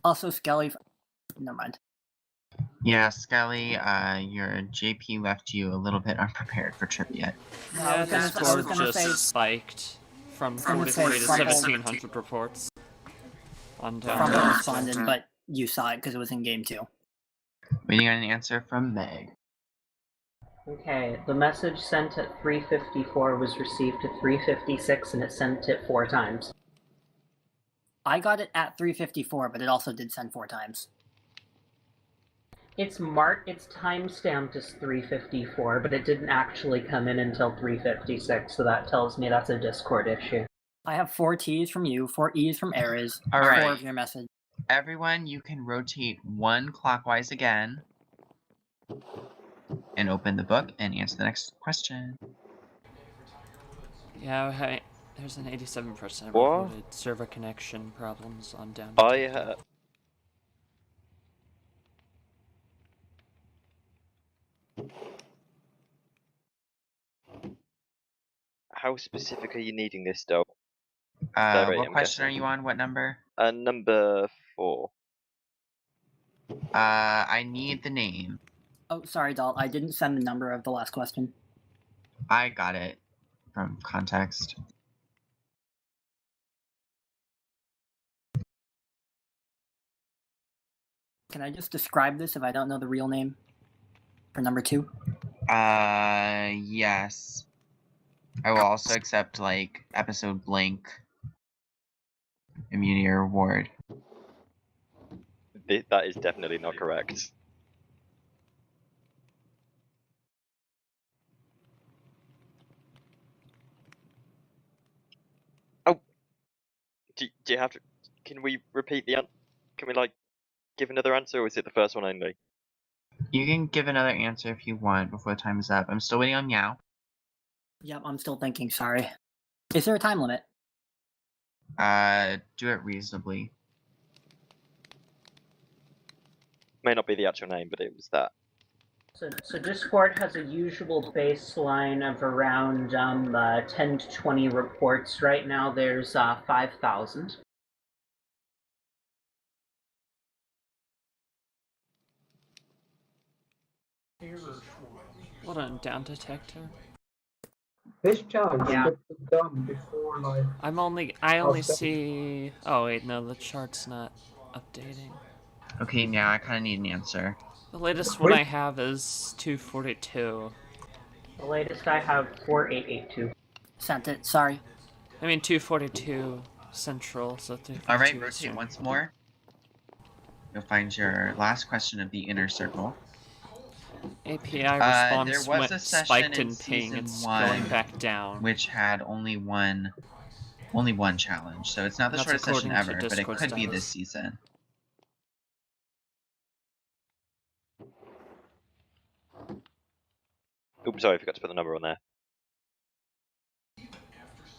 Also, Skelly... Never mind. Yeah, Skelly, your JP left you a little bit unprepared for trivia. Yeah, I was Discord gonna just say- spiked from gonna say 43 to Fumble- 1700 reports. On Fumble down. responded, but you saw it because it was in game 2. Waiting on an answer from Meg. Okay, the message sent at 3:54 was received at 3:56, and it sent it 4 times. I got it at 3:54, but it also did send 4 times. It's timestamped as 3:54, but it didn't actually come in until 3:56, so that tells me that's a Discord issue. I have 4 T's from you, 4 E's from Ares, All 4 right. of your message. Everyone, you can rotate 1 clockwise again. And open the book and answer the next question. Yeah, hey, there's an 87% What? reported server connection problems on down. How specific are you needing this, though? What question are you on? What number? Number 4. I need the name. Oh, sorry, Dalt. I didn't send the number of the last question. I got it from context. Can I just describe this if I don't know the real name? For number 2? Yes. I will also accept, like, episode blank immunity or reward. That is definitely not correct. Oh! Do you have to... Can we repeat the... Can we, like, give another answer, or is it the first one only? You can give another answer if you want before the time is up. I'm still waiting on Meow. Yep, I'm still thinking, sorry. Is there a time limit? Do it reasonably. May not be the actual name, but it was that. So Discord has a usual baseline of around 10 to 20 reports. Right now there's 5,000. What on down detector? This challenge Yeah. should be done before like. I only see. Oh wait, no, the chart's not updating. Okay, now I kind of need an answer. The latest one I have is 242. The latest I have 4882. Sent it, sorry. I mean 242 central, so 342. Alright, rotate once more. You'll find your last question of the inner circle. API response there was a session spiked in in ping. season It's 1 going back down. which had only one challenge, so it's not the That's shortest session according to ever, but it Discord could be status. this season. Oops, sorry, I forgot to put the number on there.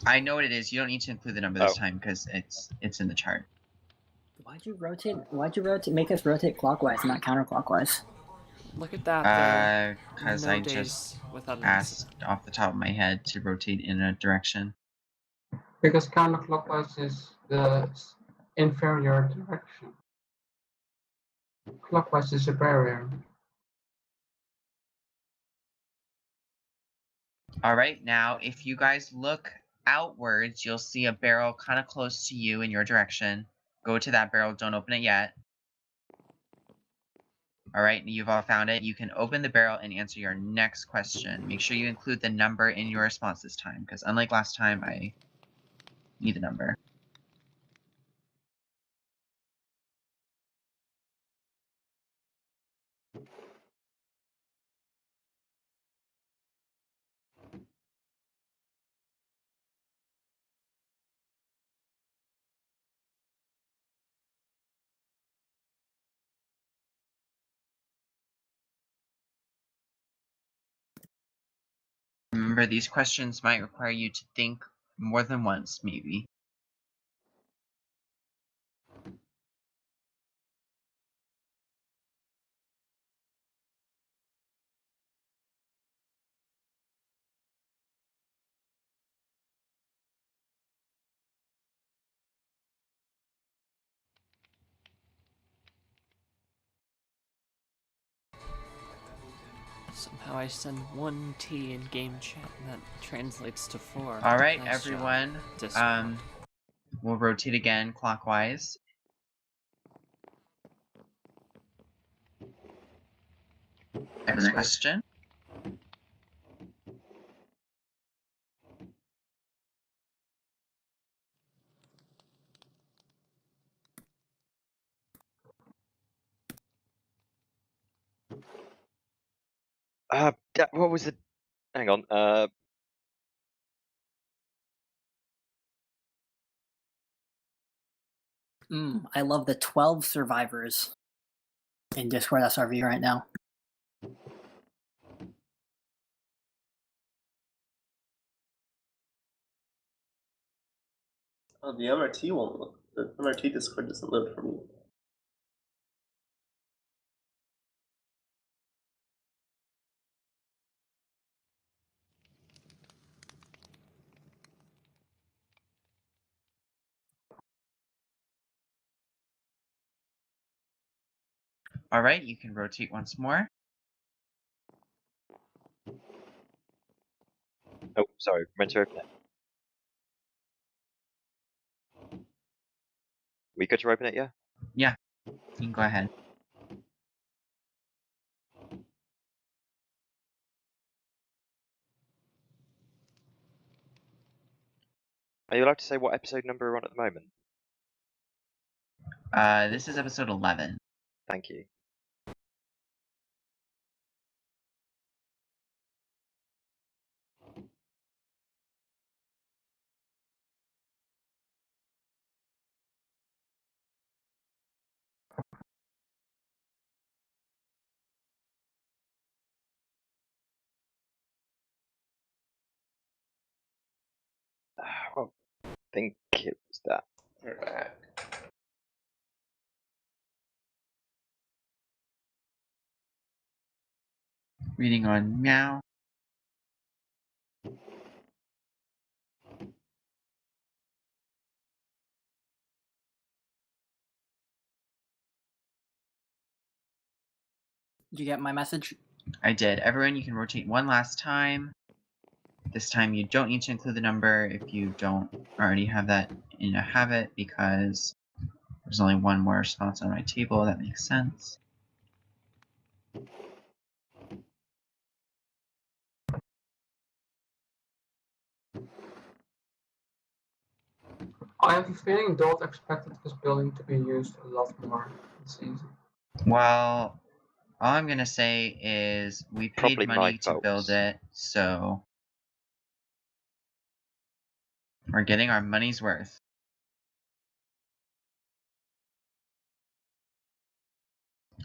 I know what it is. You don't need to include the number this time because it's in the chart. Why'd you rotate? Make us rotate clockwise, not counterclockwise. Look at that. Because No I days just without an asked off the top of my head to rotate in a direction. Because counterclockwise is the inferior direction. Clockwise is superior. Alright, now if you guys look outwards, you'll see a barrel kind of close to you in your direction. Go to that barrel, don't open it yet. Alright, you've all found it. You can open the barrel and answer your next question. Make sure you include the number in your response this time, because unlike last time, I need the number. Remember, these questions might require you to think more than once, maybe. Somehow I send 1 T in game chat and that translates to 4. All right, Nice everyone. job, Discord. We'll rotate again clockwise. Next question. What was the? Hang on. I love the 12 survivors in Discord SRV right now. Oh, the MRT won't look. The MRT Discord doesn't load for me. All right, you can rotate once more. Oh, sorry. Meant to open it. We good to open it, yeah? Yeah, you can go ahead. Are you allowed to say what episode number we're on at the moment? This is episode 11. Thank you. Well, I think it was that. We're back. Reading on Meow. Did you get my message? I did. Everyone, you can rotate one last time. This time you don't need to include the number if you don't already have that in a habit, because there's only one more response on my table. That makes sense. I have a feeling Dot expected this building to be used a lot more this season. Well, all I'm going to say is we paid Probably my money to fault. build it, so we're getting our money's worth.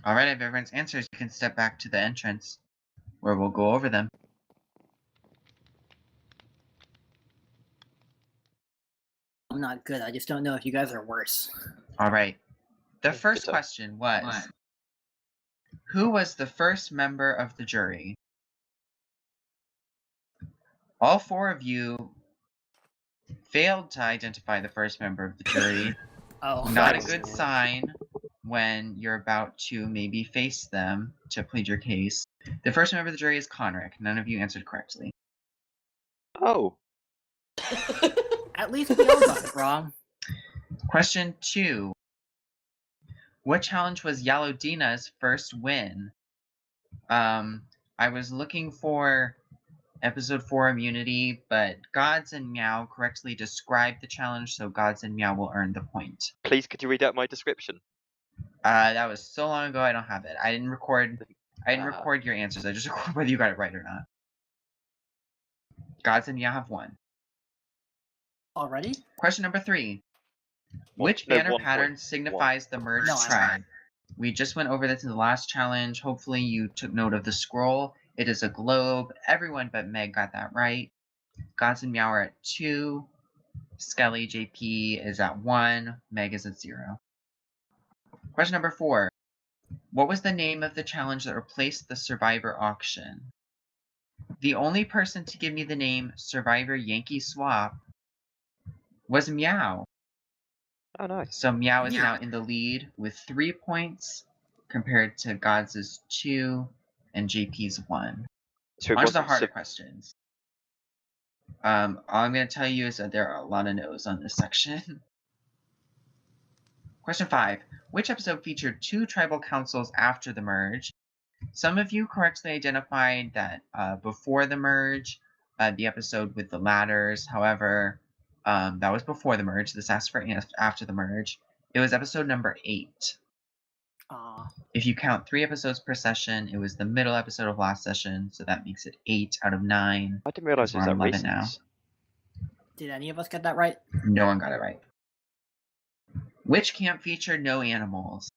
Alright, if everyone's answers, you can step back to the entrance, where we'll go over them. I'm not good. I just don't know if you guys are worse. Alright. The first Good question was, who was the first member of the jury? All 4 of you failed to identify the first member of the jury. Oh. Not a good sign when you're about to maybe face them to plead your case. The first member of the jury is Conric. None of you answered correctly. Oh. At least we all got it wrong. Question 2. What challenge was Yalodina's first win? I was looking for episode 4 immunity, but Gods and Meow correctly described the challenge, so Gods and Meow will earn the point. Please, could you read out my description? That was so long ago, I don't have it. I didn't record your answers. I just recorded whether you got it right or not. Gods and Meow have won. Already? Question number 3. Which banner pattern signifies the merged tribe? We just went over this in the last challenge. Hopefully you took note of the scroll. It is a globe. Everyone but Meg got that right. Gods and Meow are at 2. Skelly JP is at 1. Meg is at 0. Question number 4. What was the name of the challenge that replaced the Survivor auction? The only person to give me the name Survivor Yankee Swap was Meow. Oh, nice. So Meow is now in the lead with 3 points compared to Gods' 2. and JP's 1. So it On to the wasn't harder questions. All I'm going to tell you is that there are a lot of no's on this section. Question 5. Which episode featured 2 tribal councils after the merge? Some of you correctly identified that before the merge, the episode with the ladders. However, that was before the merge. This asks for after the merge. It was episode number 8. If you count 3 episodes per session, it was the middle episode of last session, so that makes it 8 out of 9. I didn't realize it was that 11 recent. now. Did any of us get that right? No one got it right. Which camp featured no animals?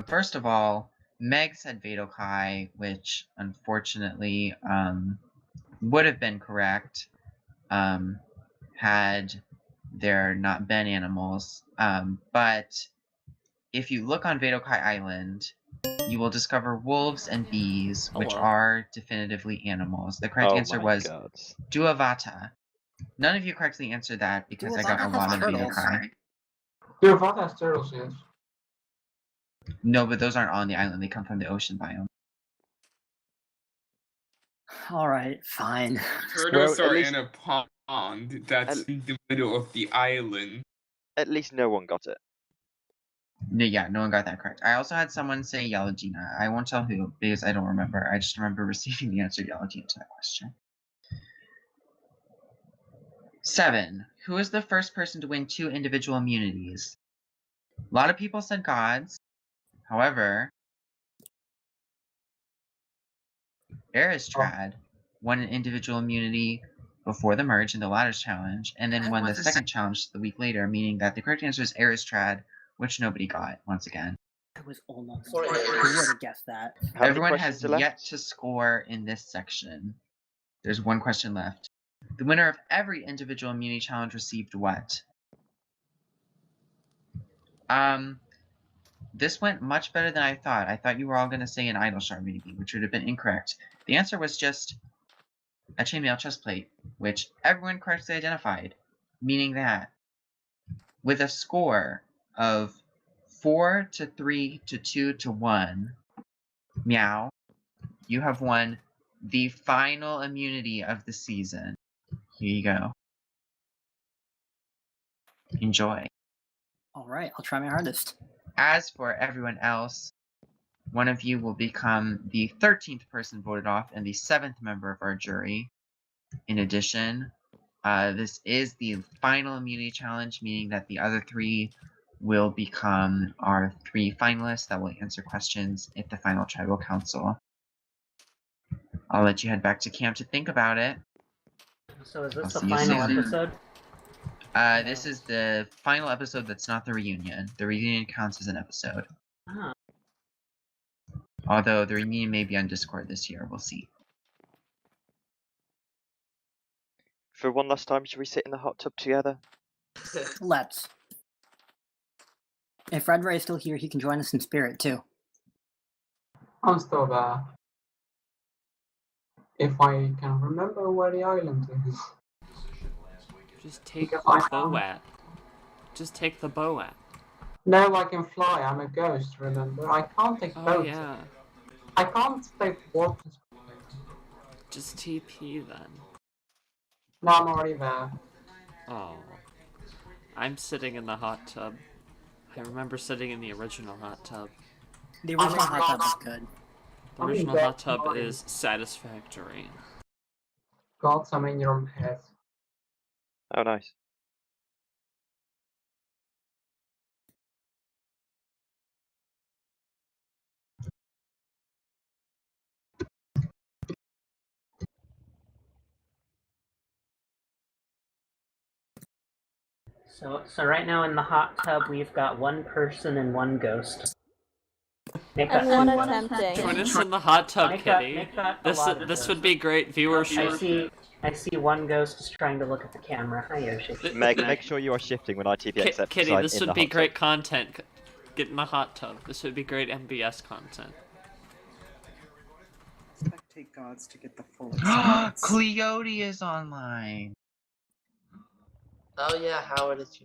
First of all, Meg said Vadokai, which unfortunately would have been correct had there not been animals. But if you look on Vadokai Island, you will discover wolves and bees, which are definitively animals. The correct answer was Duavata. None of you correctly answered that because I got a lot of Vadokai. Duavata has turtles, yes. No, but those aren't on the island. They come from the ocean biome. Alright, fine. Turtles are in a pond that's in the middle of the island. At least no one got it. Yeah, no one got that correct. I also had someone say Yellow Gina. I won't tell who because I don't remember. I just remember receiving the answer Yellow Gina to that question. 7. Who is the first person to win 2 individual immunities? A lot of people said gods. However, Aristrad won an individual immunity before the merge in the Ladders Challenge, and then won the second challenge the week later, meaning that the correct answer is Aristrad, which nobody got, once again. I was almost. Who would have guessed that? Everyone has yet to score in this section. There's one question left. The winner of every individual immunity challenge received what? This went much better than I thought. I thought you were all going to say an idol shard maybe, which would have been incorrect. The answer was just a chainmail chest plate, which everyone correctly identified, meaning that with a score of 4 to 3 to 2 to 1, Meow, you have won the final immunity of the season. Here you go. Enjoy. Alright, I'll try my hardest. As for everyone else, one of you will become the 13th person voted off and the 7th member of our jury. In addition, this is the final immunity challenge, meaning that the other 3 will become our 3 finalists that will answer questions at the final tribal council. I'll let you head back to camp to think about it. So is this I'll the see you final soon. episode? This is the final episode that's not the reunion. The reunion counts as an episode. Ah. Although the reunion may be on Discord this year, we'll see. For one last time, should we sit in the hot tub together? Let's. If Red Ray is still here, he can join us in spirit too. I'm still there. If I can remember where the island is. Just take Because the I bow am- at. Just take the bow at. No, I can fly. I'm a ghost, remember? I can't take Oh boats. yeah. I can't take warp. Just TP then. No, I'm already there. Oh. I'm sitting in the hot tub. I remember sitting in the original hot tub. The original hot tub is good. The original hot tub is satisfactory. Gods, I'm in your head. Oh, nice. So right now in the hot tub we've got 1 person and 1 ghost. Make And that one 2. attempting. Join us in the hot tub, Make that- Kitty. make that a This lot of this ghosts. would be great viewership. I see 1 ghost is trying to look at the camera. Hi Yoshi. Meg, make sure you are shifting when I TP accept. Kitty, because this I'm in would the be hot great tub. content. Get in the hot tub. This would be great MBS content. Spectate gods to get the full experience. Cleody is online. Oh yeah, Howard is you.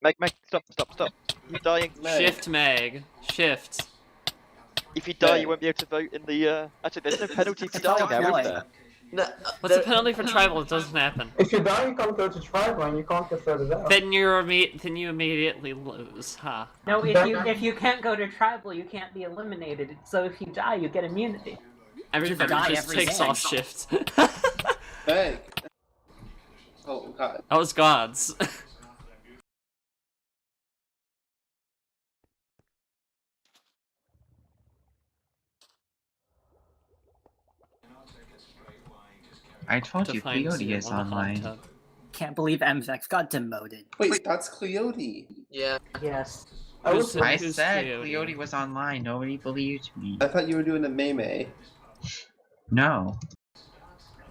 Meg, stop. You're dying. Shift Meg. Shift. If you die, you won't be able to vote in the. Actually, there's no penalty for It's all dying now, is Floyd. there? No, What's the penalty for tribal? It doesn't happen. If you die, you can't go to tribal and you can't get voted out. Then you immediately lose, huh? No, if you can't go to tribal, you can't be eliminated. So if you die, you get immunity. Everybody die just every takes day. off shift. Hey. Oh god. That was gods. I told To you, find Coyote Zero is on the hot online. tub. Can't believe MZX got demoted. Wait, that's Coyote. Yeah. Yes. I Who's said Coyote? Coyote was online. Nobody believed me. I thought you were doing a Mei. No.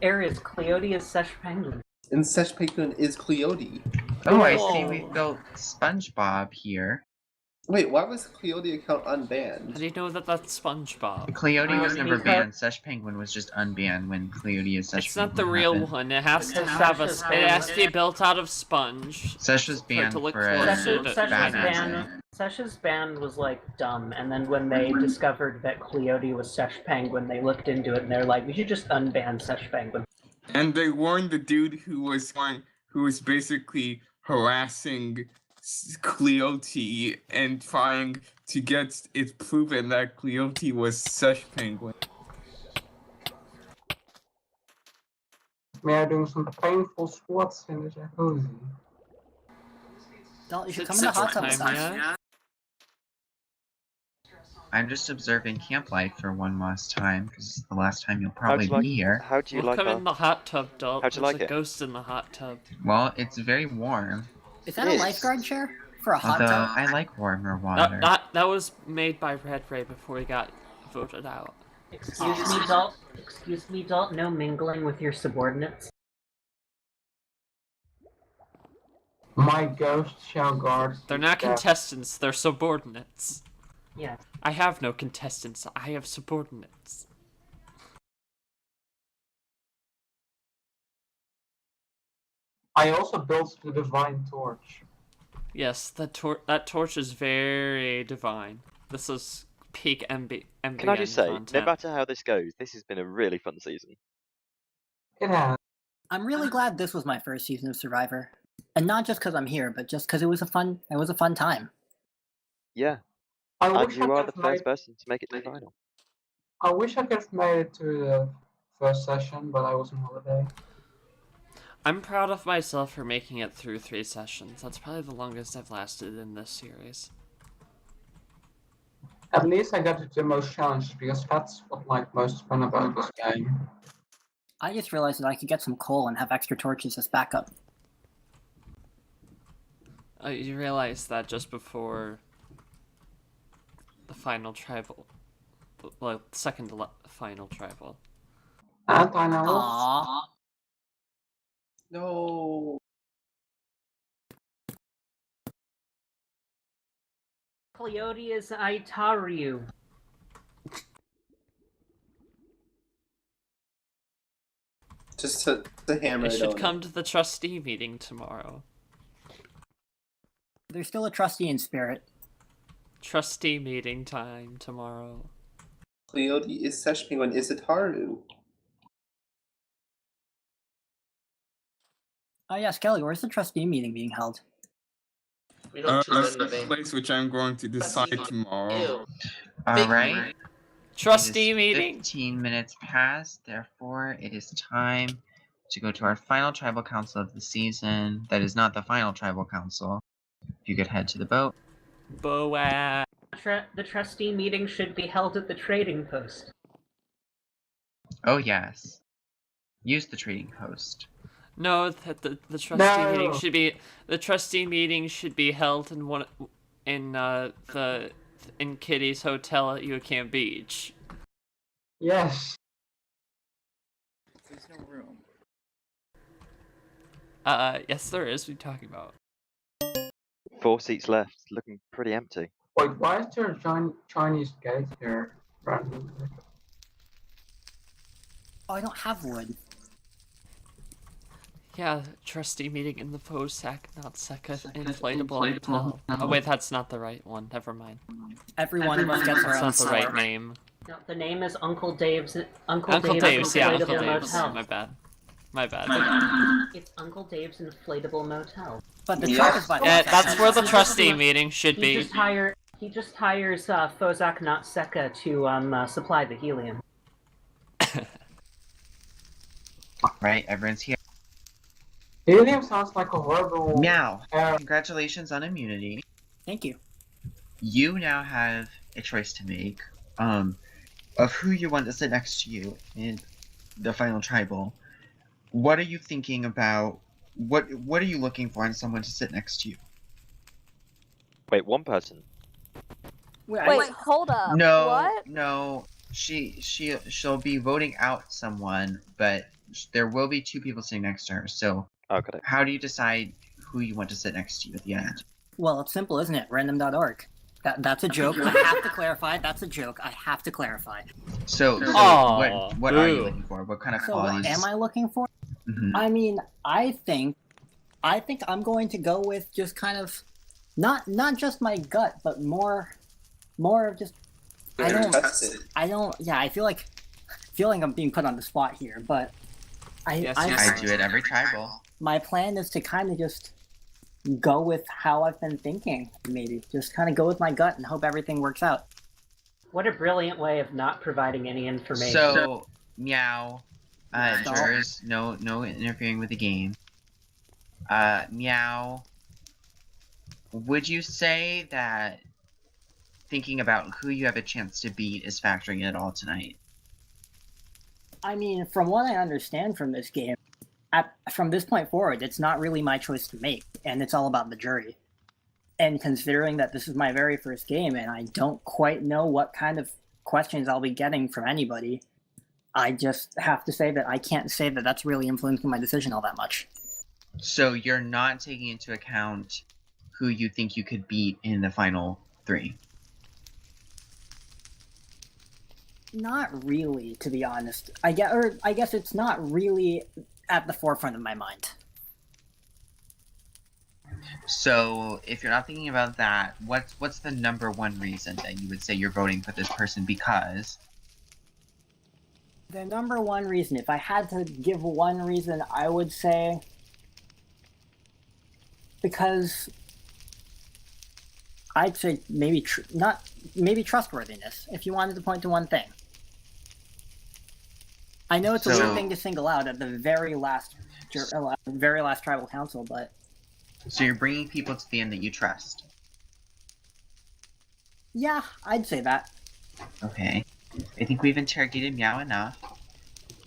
Areas, Cleode is Sesh Penguin. And Sesh Penguin is Coyote. Oh, I see we built SpongeBob here. Wait, why was the Coyote account unbanned? How do you know that that's SpongeBob? Coyote was never because- banned. Sesh Penguin was just unbanned when Coyote is Sesh It's not the Penguin real happened. one. It has to It's have a. just It has to be built out of sponge. Sesh was For it banned to look for a closer to- bad accident. Sesh's ban was like dumb, and then when they discovered that Cleode was Sesh Penguin, they looked into it and they're like, we should just unban Sesh Penguin. And they warned the dude who was basically harassing Cleote and trying to get it proven that Cleote was Sesh Penguin. We are doing some painful squats in the jacuzzi. Don't you should It's come in the hot tub time with us. yet? I'm just observing camp life for one last time, because it's the last time you'll How'd probably you like? be here. How do you We'll like come our? in the hot tub, Dalt. How'd you There's like a it? ghost in the hot tub. Well, it's very warm. Is that a Yes. lifeguard chair for a hot Although tub? I like warmer water. That was made by Red Ray before he got voted out. Excuse me, Dalt. Excuse me, Dalt. No mingling with your subordinates. My ghost shall guard. They're not the- contestants, they're subordinates. Yeah. I have no contestants, I have subordinates. I also built the divine torch. Yes, that torch is very divine. This is peak MBN Can I just say, content. no matter how this goes, this has been a really fun season. It has. I'm really glad this was my first season of Survivor, and not just because I'm here, but just because it was a fun time. Yeah, I and wish I you could are the have first made. person to make it to the final. I wish I could have made it to the first session, but I was on holiday. I'm proud of myself for making it through 3 sessions. That's probably the longest I've lasted in this series. At least I got to do most challenges because that's what like most fun about this game. I just realized that I could get some coal and have extra torches as backup. You realize that just before the final tribal, well, second final tribal. And I know. Aww. No. Cleode is Aitaru. Just to hammer I it should on come to the trustee meeting tomorrow. There's still a trustee in spirit. Trustee meeting time tomorrow. Cleode is Sesh Penguin is Itaru. Oh yes, Kelly, where's the trustee meeting being held? We don't choose That's anything. the place which I'm going to decide tomorrow. Ew. Alright. Trustee meeting. 15 minutes past, therefore it is time to go to our final tribal council of the season. That is not the final tribal council. If you could head to the boat. Boa. The trustee meeting should be held at the trading post. Oh yes. Use the trading post. No, the trustee meeting No. should be held in Kitty's hotel at UCamp Beach. Yes. There's no room. Yes there is. What are you talking about? 4 seats left, looking pretty empty. Wait, why is there a Chinese gate here? Randomly? Oh, I don't have wood. Yeah, trustee meeting in the post not second inflatable hotel. Oh wait, that's not the right one. Never mind. every one of us gets our That's own not the right power. name. No, the name is Uncle Dave's. Uncle Dave's, yeah, Uncle Inflatable Dave's. Motel. My bad. My bad. It's Uncle Dave's Inflatable Motel. But the truck is by Yeah, Fozak. that's where the trustee meeting should He be. just hires Fozak, not Seka, to supply the helium. Right, everyone's here. Helium sounds like a horrible. Meow. Congratulations on immunity. Thank you. You now have a choice to make of who you want to sit next to you in the final tribal. What are you thinking about? What are you looking for in someone to sit next to you? Wait, one person? Wait, hold up. No, What? no. She'll be voting out someone, but there will be two people sitting next to her. So, how do you decide who you want to sit next to you at the end? Well, it's simple, isn't it? Random.org. That's a joke. I have to clarify. That's a joke. I have to clarify. So Aw, what are you boo. looking for? What kind of So what qualities? am I looking for? Mhm. I mean, I think I'm going to go with just kind of not just my gut, but more of just I don't. Yeah, I feel like I'm being put on the spot here, but I do it every tribal. My plan is to kind of just go with how I've been thinking. Maybe just kind of go with my gut and hope everything works out. What a brilliant way of not providing any information. So, meow. Stop. Jurors, no interfering with the game. Meow. Would you say that thinking about who you have a chance to beat is factoring in at all tonight? I mean, from what I understand from this game, from this point forward, it's not really my choice to make, and it's all about the jury. And considering that this is my very first game, and I don't quite know what kind of questions I'll be getting from anybody, I just have to say that I can't say that that's really influencing my decision all that much. So you're not taking into account who you think you could beat in the final 3? Not really, to be honest. I guess it's not really at the forefront of my mind. So if you're not thinking about that, what's the number one reason that you would say you're voting for this person because? The number one reason, if I had to give one reason, I would say because I'd say maybe trustworthiness. If you wanted to point to one thing, I know it's a weird thing to single out at the very last tribal council, but so you're bringing people to the end that you trust. Yeah, I'd say that. Okay. I think we've interrogated Meow enough.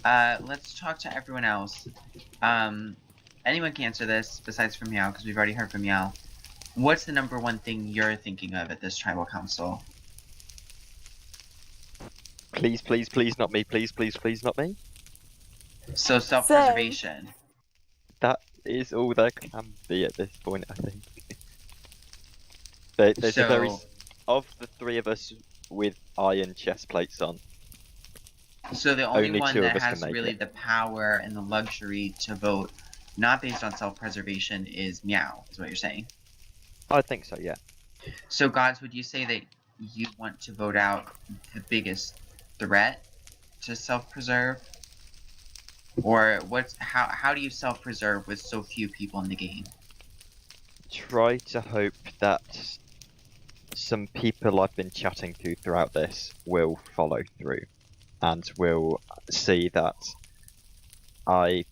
Let's talk to everyone else. Anyone can answer this besides from Meow, because we've already heard from Meow. What's the number one thing you're thinking of at this tribal council? Please, please, please, not me. Please, please, please, not me. So self-preservation. That is all there can be at this point, I think. There's a very... Of the three of us with iron chest plates on. So the only one two of that us can has make really it. the power and the luxury to vote not based on self-preservation is Meow, is what you're saying? I think so, yeah. So, Gods, would you say that you want to vote out the biggest threat to self-preserve? Or how do you self-preserve with so few people in the game? Try to hope that some people I've been chatting to throughout this will follow through and will see that I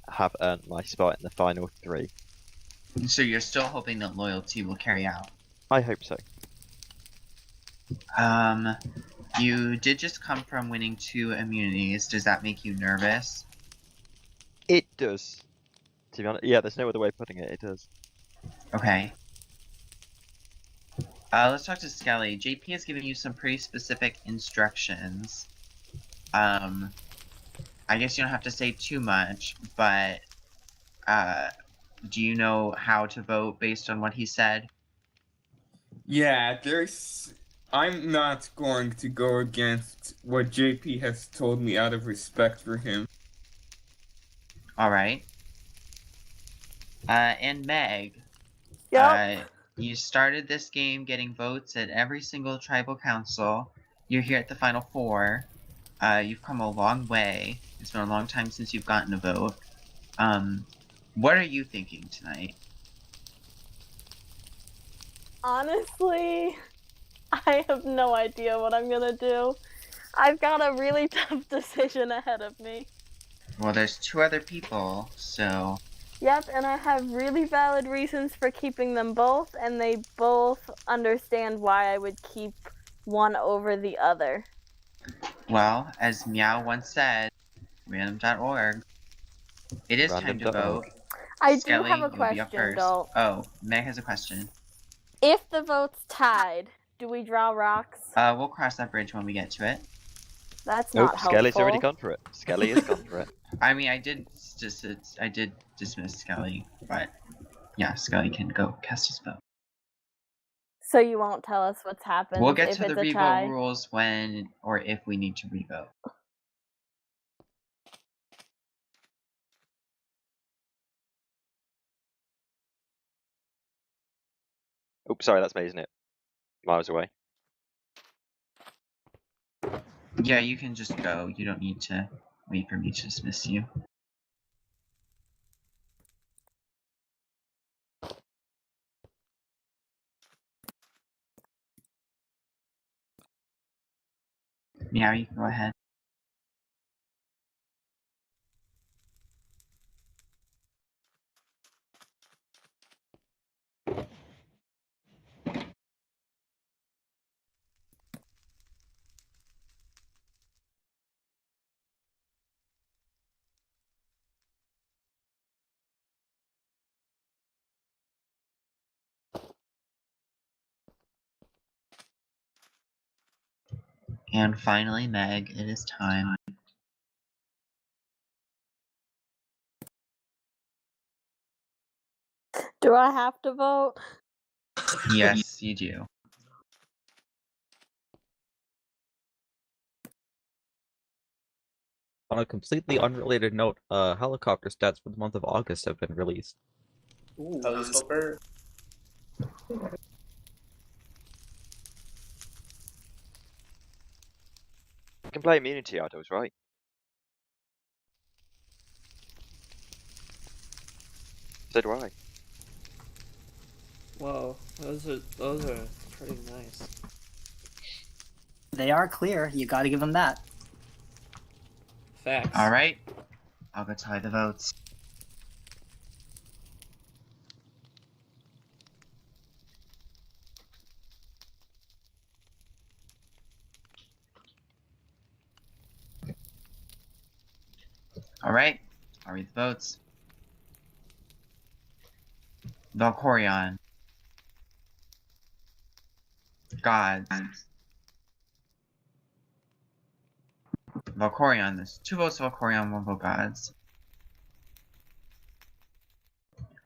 have earned my spot in the final 3. So you're still hoping that loyalty will carry out? I hope so. You did just come from winning 2 immunities. Does that make you nervous? It does. To be honest, yeah, there's no other way of putting it, it does. Okay. Let's talk to Skelly. JP has given you some pretty specific instructions. I guess you don't have to say too much, but do you know how to vote based on what he said? Yeah, I'm not going to go against what JP has told me out of respect for him. Alright. And Meg. Yep. You started this game getting votes at every single tribal council. You're here at the final four. You've come a long way. It's been a long time since you've gotten a vote. What are you thinking tonight? Honestly, I have no idea what I'm gonna do. I've got a really tough decision ahead of me. Well, there's two other people, so... Yep, and I have really valid reasons for keeping them both, and they both understand why I would keep one over the other. Well, as Meow once said, random.org, it is time to vote. I do Skelly, have a you'll be up question, first. Dalt. Oh, Meg has a question. If the vote's tied, do we draw rocks? We'll cross that bridge when we get to it. That's not helpful. Skelly's already gone for it. Skelly has gone for it. I mean, I did dismiss Skelly, but yeah, Skelly can go cast his vote. So you won't tell us what's happened We'll get if to the it's a tie? revote rules when or if we need to revote. Oops, sorry, that's me, isn't it? Miles away. Yeah, you can just go. You don't need to wait for me to dismiss you. Yeah, you can go ahead. And finally, Meg, it is time. Do I have to vote? Yes, you do. On a completely unrelated note, helicopter stats for the month of August have been released. Ooh, Hellscopper. You can play immunity idols, right? So do I. Whoa, those are pretty nice. They are clear. You got to give them that. Facts. All right, I'll go tally the votes. All right, I'll read the votes. Valkorion. Gods. Valkorion. There's 2 votes Valkorion, 1 vote Gods.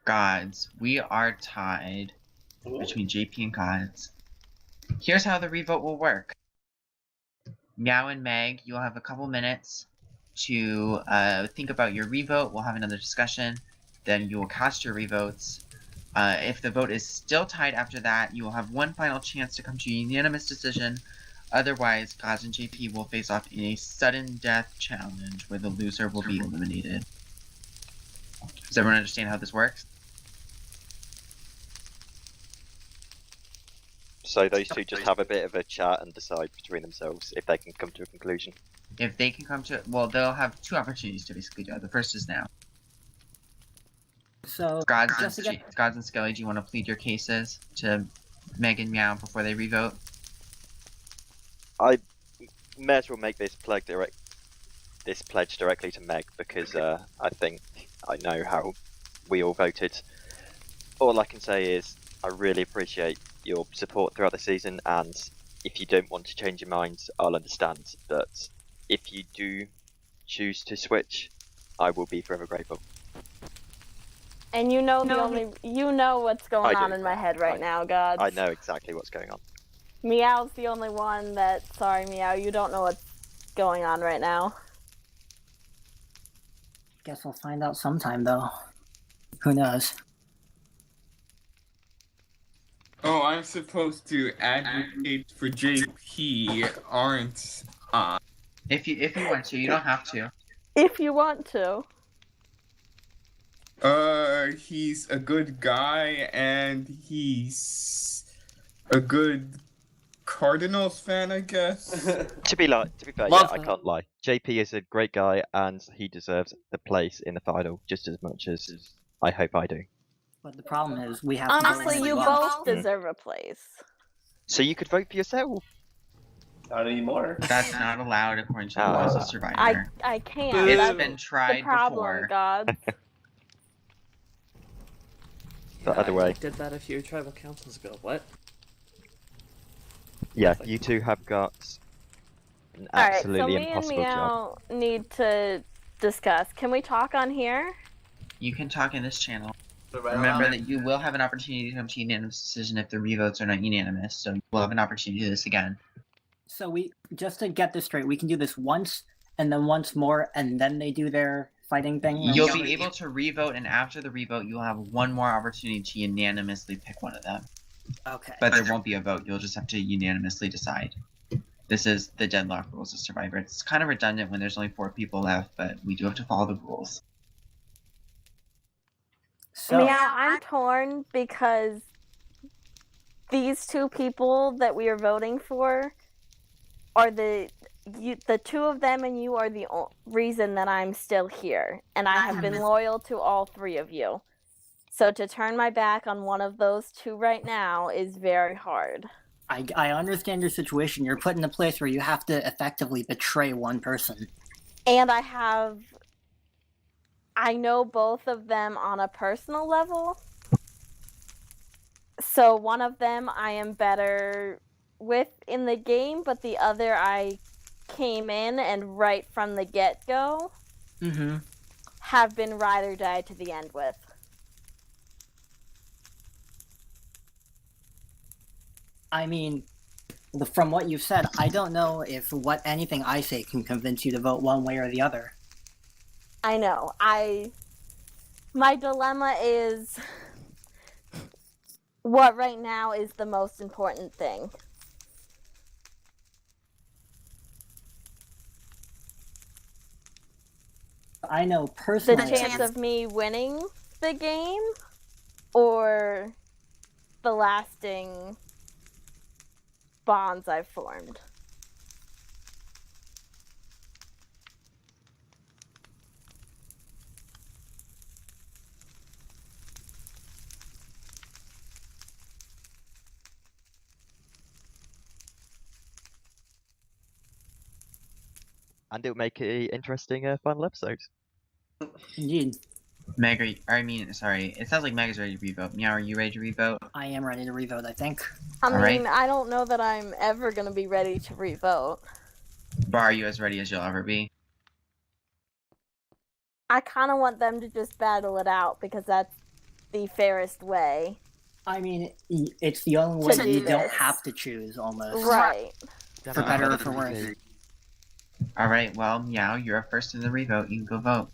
Gods. We are tied between JP and Gods. Here's how the revote will work. Meow and Meg, you'll have a couple minutes to think about your revote. We'll have another discussion. Then you will cast your revotes. If the vote is still tied after that, you will have one final chance to come to a unanimous decision. Otherwise, Gods and JP will face off in a sudden death challenge where the loser will be eliminated. Does everyone understand how this works? So those two just have a bit of a chat and decide between themselves if they can come to a conclusion. If they can come to, well, they'll have 2 opportunities to basically do it. The first is now. So, Gods just to and, get... Gods and Skelly, do you want to plead your cases to Meg and Meow before they revote? I may as well make this pledge directly to Meg because I think I know how we all voted. All I can say is I really appreciate your support throughout the season, and if you don't want to change your minds, I'll understand. But if you do choose to switch, I will be forever grateful. And you know you know what's going on in my head right now, Gods. I know exactly what's going on. Meow's the only one that, sorry Meow, you don't know what's going on right now. Guess we'll find out sometime, though. Who knows? are supposed to advocate for JP aren't. If you want to, you don't have to. If you want to. He's a good guy and he's a good Cardinals fan, I guess. To be fair, Love I that. can't lie. JP is a great guy, and he deserves the place in the final just as much as I hope I do. But the problem is we have Honestly, to go you in both deserve a place. So you could vote for yourself. Not anymore. That's not allowed according to the laws of Survivor. I can't. It's That's been tried the problem, before. God. The other way. I did that a few tribal councils ago. What? Yeah, you two have got an Alright, so absolutely me and impossible job. Meow need to discuss. Can we talk on here? You can talk in this channel. Right Remember on. that you will have an opportunity to come to a unanimous decision if the revotes are not unanimous, so you will have an opportunity to do this again. So we just to get this straight, we can do this once and then once more, and then they do their fighting thing. You'll be able to revote, and after the revote, you'll have one more opportunity to unanimously pick one of them. Okay. But there won't be a vote. You'll just have to unanimously decide. This is the deadlock rules of Survivor. It's kind of redundant when there's only 4 people left, but we do have to follow the rules. So Meow, I'm torn because these two people that we are voting for are the two of them, and you are the reason that I'm still here, and I have been loyal to all 3 of you. So to turn my back on one of those 2 right now is very hard. I understand your situation. You're put in a place where you have to effectively betray one person. And I know both of them on a personal level. So one of them I am better with in the game, but the other I came in and right from the get-go have been ride or die to the end with. I mean, from what you've said, I don't know if anything I say can convince you to vote one way or the other. I know. My dilemma is what right now is the most important thing. I know personally. The chance of me winning the game or the lasting bonds I've formed. And it'll make an interesting final episode. Indeed. Meg, it sounds like Meg is ready to revote. Meow, are you ready to revote? I am ready to revote, I think. I mean, Alright. I don't know that I'm ever going to be ready to revote. Bar, are you as ready as you'll ever be? I kind of want them to just battle it out because that's the fairest way. I mean, it's the only way To you do don't this. have to choose, almost. Right. For better or for worse. Alright, well, Meow, you're up first in the revote. You can go vote.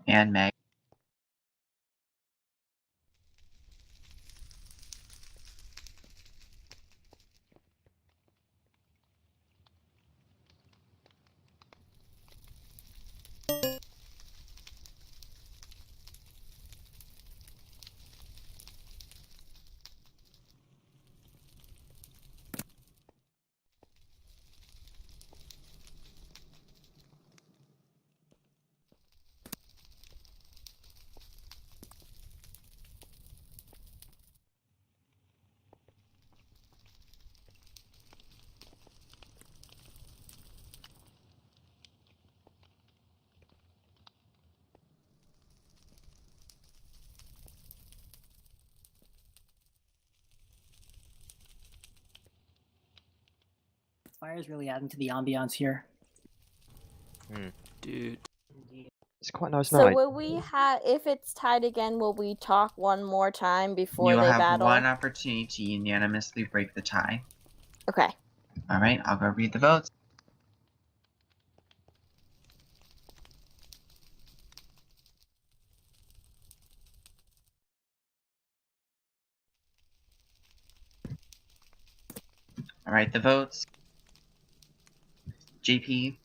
And Meg. Fire's really adding to the ambiance here. Dude. It's quite a nice So night. will we have, if it's tied again, will we talk one more time before You'll they have battle? one opportunity to unanimously break the tie. Okay. All right, I'll go read the votes. All right, the votes. JP.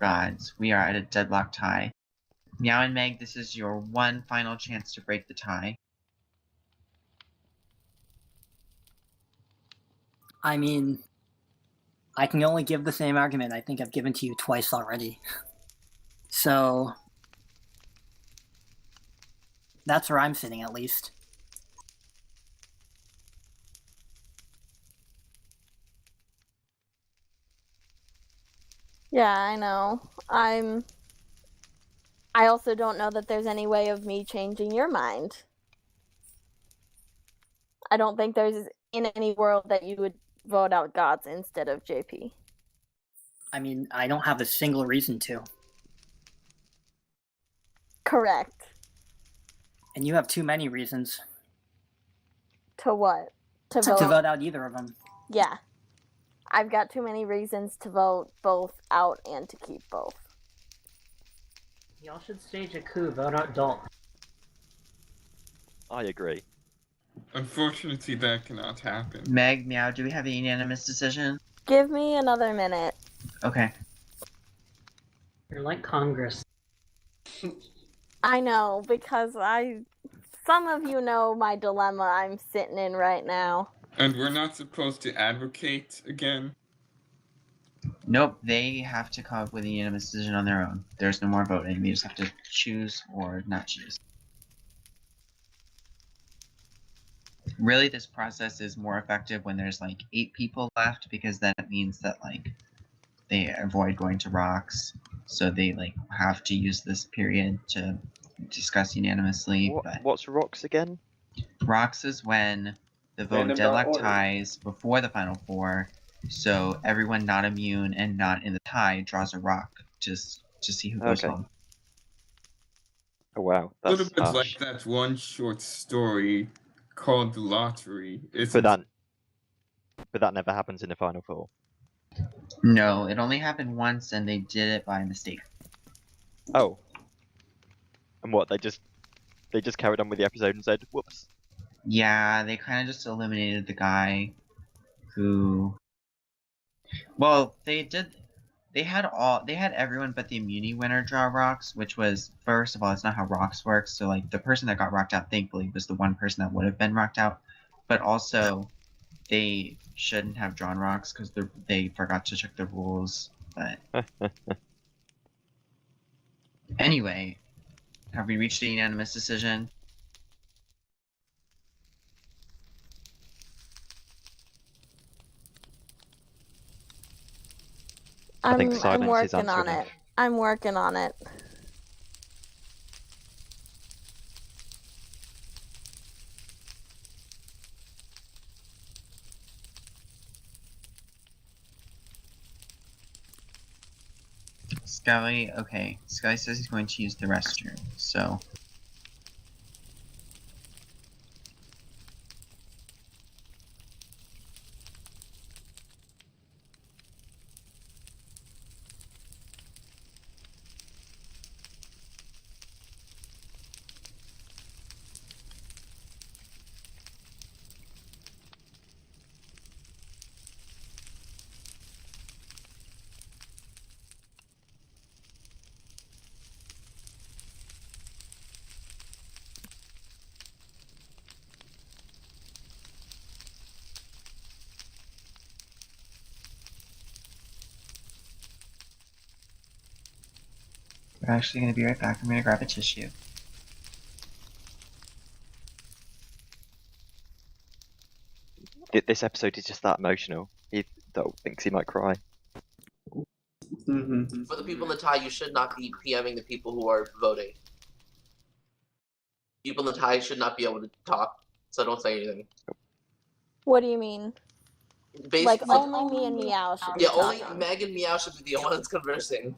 Rods, we are at a deadlock tie. Meow and Meg, this is your one final chance to break the tie. I mean, I can only give the same argument I think I've given to you twice already. So that's where I'm sitting, at least. Yeah, I know. I also don't know that there's any way of me changing your mind. I don't think there's in any world that you would vote out gods instead of JP. I mean, I don't have a single reason to. Correct. And you have too many reasons To what? To to vote out either of them. Yeah. I've got too many reasons to vote both out and to keep both. Y'all should stage a coup, vote out Dalton. I agree. Unfortunately, that cannot happen. Meg, Meow, do we have a unanimous decision? Give me another minute. Okay. You're like Congress. I know, because some of you know my dilemma I'm sitting in right now. And we're not supposed to advocate again? Nope, they have to come up with a unanimous decision on their own. There's no more voting. They just have to choose or not choose. Really, this process is more effective when there's like 8 people left, because then it means that like they avoid going to rocks, so they like have to use this period to discuss unanimously. What's rocks again? Rocks is when the vote Random deadlock order. ties before the final 4, so everyone not immune and not in the tie draws a rock just to see who goes Okay. home. Oh wow, A that's little bit harsh. like that one short story called The Lottery. But that never happens in the final 4. No, it only happened once, and they did it by mistake. Oh. And what, they just carried on with the episode and said, whoops. Yeah, they kind of just eliminated the guy who... Well, they had everyone but the immunity winner draw rocks, which was, first of all, it's not how rocks work. So, like, the person that got rocked out, thankfully, was the one person that would have been rocked out. But also, they shouldn't have drawn rocks because they forgot to check the rules. But anyway, have we reached a unanimous decision? I think I'm silence is working on answering. it. I'm working on it. Scully, okay. Scully says he's going to use the restroom, so... We're actually going to be right back. I'm going to grab a tissue. This episode is just that emotional. Dole thinks he might cry. For the people in the tie, you should not be PMing the people who are voting. People in the tie should not be able to talk, so don't say anything. What do you mean? Basically, Like only me and Meow should be yeah, only talking. Meg and Meow should be the ones conversing.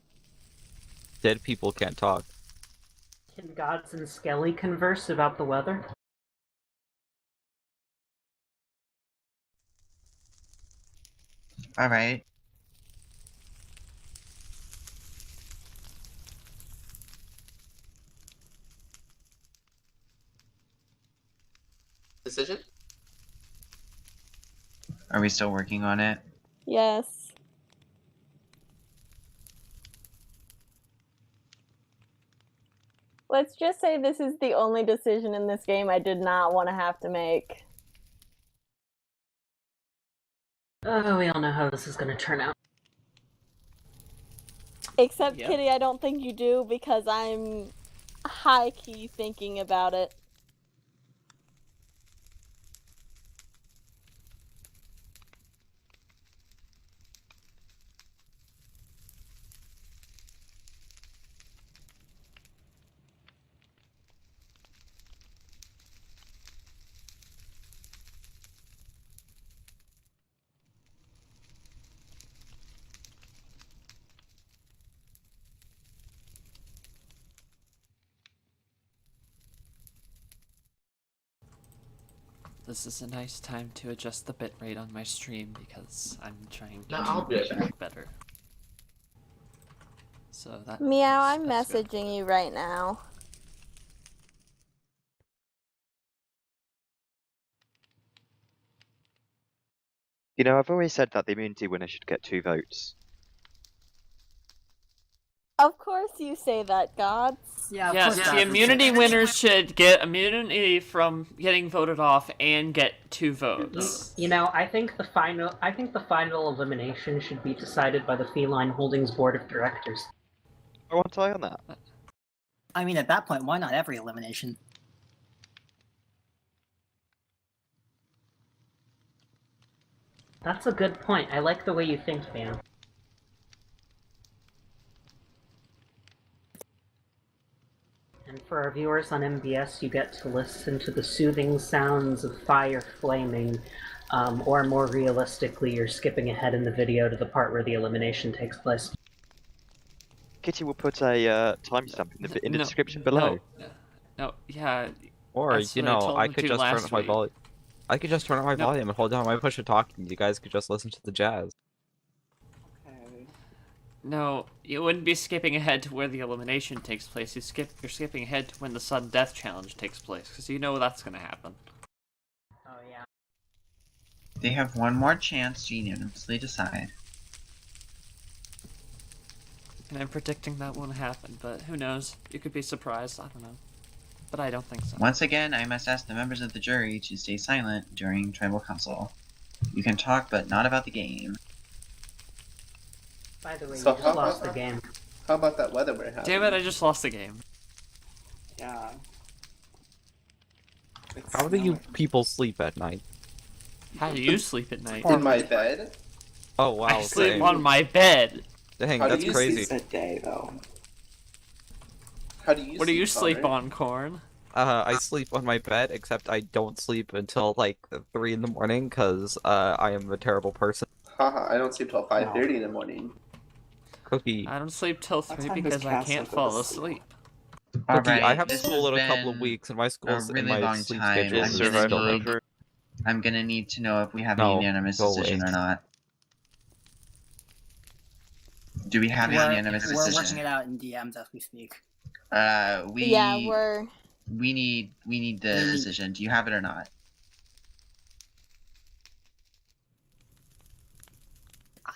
Dead people can't talk. Can gods and Skelly converse about the weather? All right. Decision? Are we still working on it? Yes. Let's just say this is the only decision in this game I did not want to have to make. Oh, we all know how this is going to turn out. Except, Yep. Kitty, I don't think you do because I'm high-key thinking about it. This is a nice time to adjust the bitrate on my stream because I'm trying to No, I'll be right make back. it better. So that. Meow, I'm that's good. messaging you right now. You know, I've always said that the immunity winner should get 2 votes. Of course you say that, gods. Yeah, of Yes, course the Dodge would immunity say that. winners should get immunity from getting voted off and get 2 votes. You know, I think the final elimination should be decided by the Feline Holdings Board of Directors. I want to eye on that. I mean, at that point, why not every elimination? That's a good point. I like the way you think, man. And for our viewers on MBS, you get to listen to the soothing sounds of fire flaming, or more realistically, you're skipping ahead in the video to the part where the elimination takes place. Kitty will put a timestamp in the description below. No, yeah. Or, that's you what I know, told I him could to just turn last up my week. volume. I could just turn up my No. volume and hold down my push to talk, and you guys could just listen to the jazz. Okay. No, you wouldn't be skipping ahead to where the elimination takes place. You're skipping ahead to when the sudden death challenge takes place, because you know that's gonna happen. Oh, yeah. They have one more chance to unanimously decide. And I'm predicting that won't happen, but who knows? You could be surprised. I don't know. But I don't think so. Once again, I must ask the members of the jury to stay silent during tribal council. You can talk, but not about the game. By the way, So you just lost the game. How about that weather we're having? Damn it, I just lost the game. Yeah. It's How do you snowing. people sleep at night? How do you sleep at night? In my bed? Oh wow, I sleep same. on my bed. Dang, How do that's you crazy. It's a day though. How do you What do you sleep Connor? on, Corn? I sleep on my bed, except I don't sleep until like 3 in the morning, cause I am a terrible person. Haha, I don't sleep till 5:30 in the morning. Cookie, I don't sleep till What 3 time does because I Cass can't go to fall sleep? asleep. Cookie, I have this school in has a couple of been weeks, and my school's a in really my long sleep time. schedule. I'm is gonna still need- over. I'm gonna need to know if we have a No, unanimous go decision away. or not. Do we have a unanimous We're decision? working it out in DMs as we speak. Yeah, we need the decision. Do you have it or not?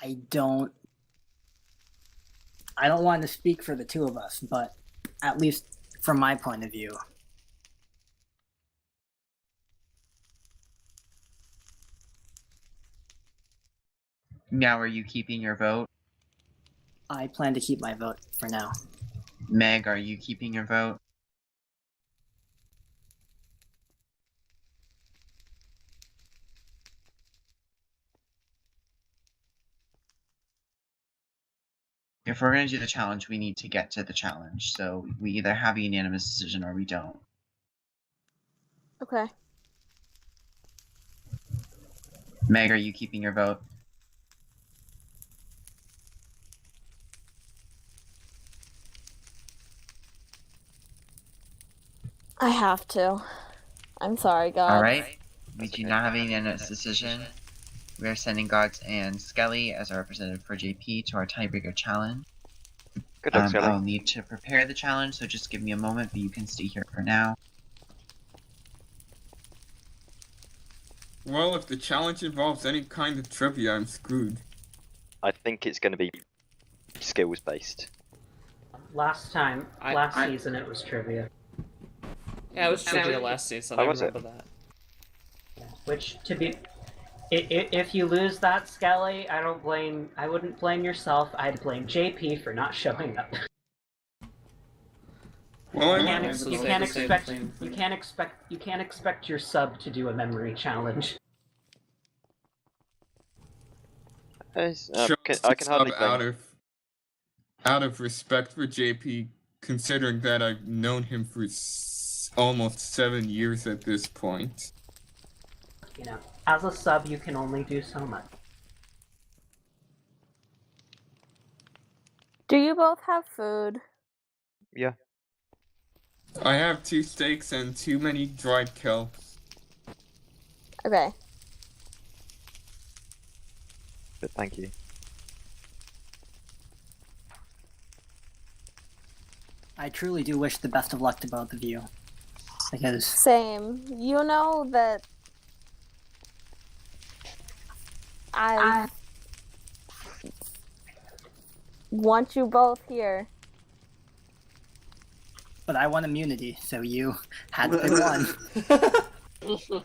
I don't want to speak for the two of us, but at least from my point of view, Now, are you keeping your vote? I plan to keep my vote for now. Meg, are you keeping your vote? If we're going to do the challenge, we need to get to the challenge. So we either have a unanimous decision or we don't. okay. Meg, are you keeping your vote? I have to. I'm sorry, God. Alright. We do not have a unanimous decision. We are sending Gods and Skelly as our representative for JP to our tiebreaker challenge. Good luck, Skelly. I'll need to prepare the challenge, so just give me a moment, but you can stay here for now. Well, if the challenge involves any kind of trivia, I'm screwed. I think it's going to be skills based. Last season it was trivia. Yeah, it was trivia last season. I remember that. Yeah, which, to be, if you lose that, Skelly, I wouldn't blame yourself. I'd blame JP for not showing up. Well, You can't expect your sub to do a memory challenge. I chose can to hardly sub blame. out of respect for JP, considering that I've known him for almost 7 years at this point. You know, as a sub, you can only do so much. Do you both have food? Yeah. I have 2 steaks and too many dried kelps. Okay. But thank you. I truly do wish the best of luck to both of you. Because Same. You know that I want you both here. but I want immunity, so you had to pick one.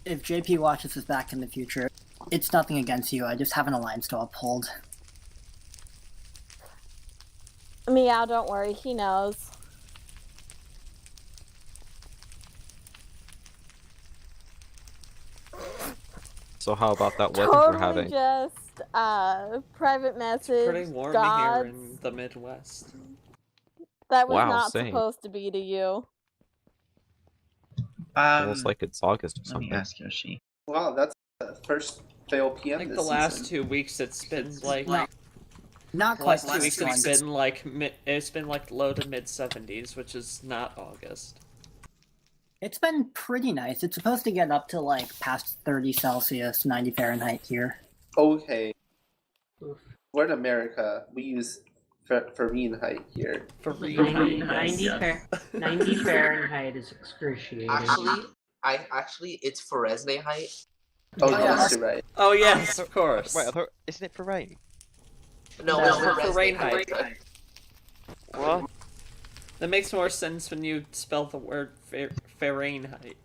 If JP watches this back in the future, it's nothing against you. I just have an alliance to uphold. Meow, don't worry, he knows. So how about that wedding Totally we're having? just private message. Pretty warm Gods. here in the Midwest. That was Wow, not same. supposed to be to you. Almost like it's August or Let something. me ask Yoshi. Wow, that's the first fail PM Like this the last season. 2 weeks, it's been like Not the quite last 2 weeks. this It's one. been like it's been like low to mid 70s, which is not August. It's been pretty nice. It's supposed to get up to like past 30 Celsius, 90 Fahrenheit here. Okay. Oof. We're in America. We use Fahrenheit here. 90 Fahrenheit is excruciating. Actually, it's Fahrenheit. Oh, Yeah. yes, you're right. Oh yes, of course. Wait, I thought, isn't it for rain? No, No, it's for Fahrenheit. What? That makes more sense when you spell the word Fahrenheit.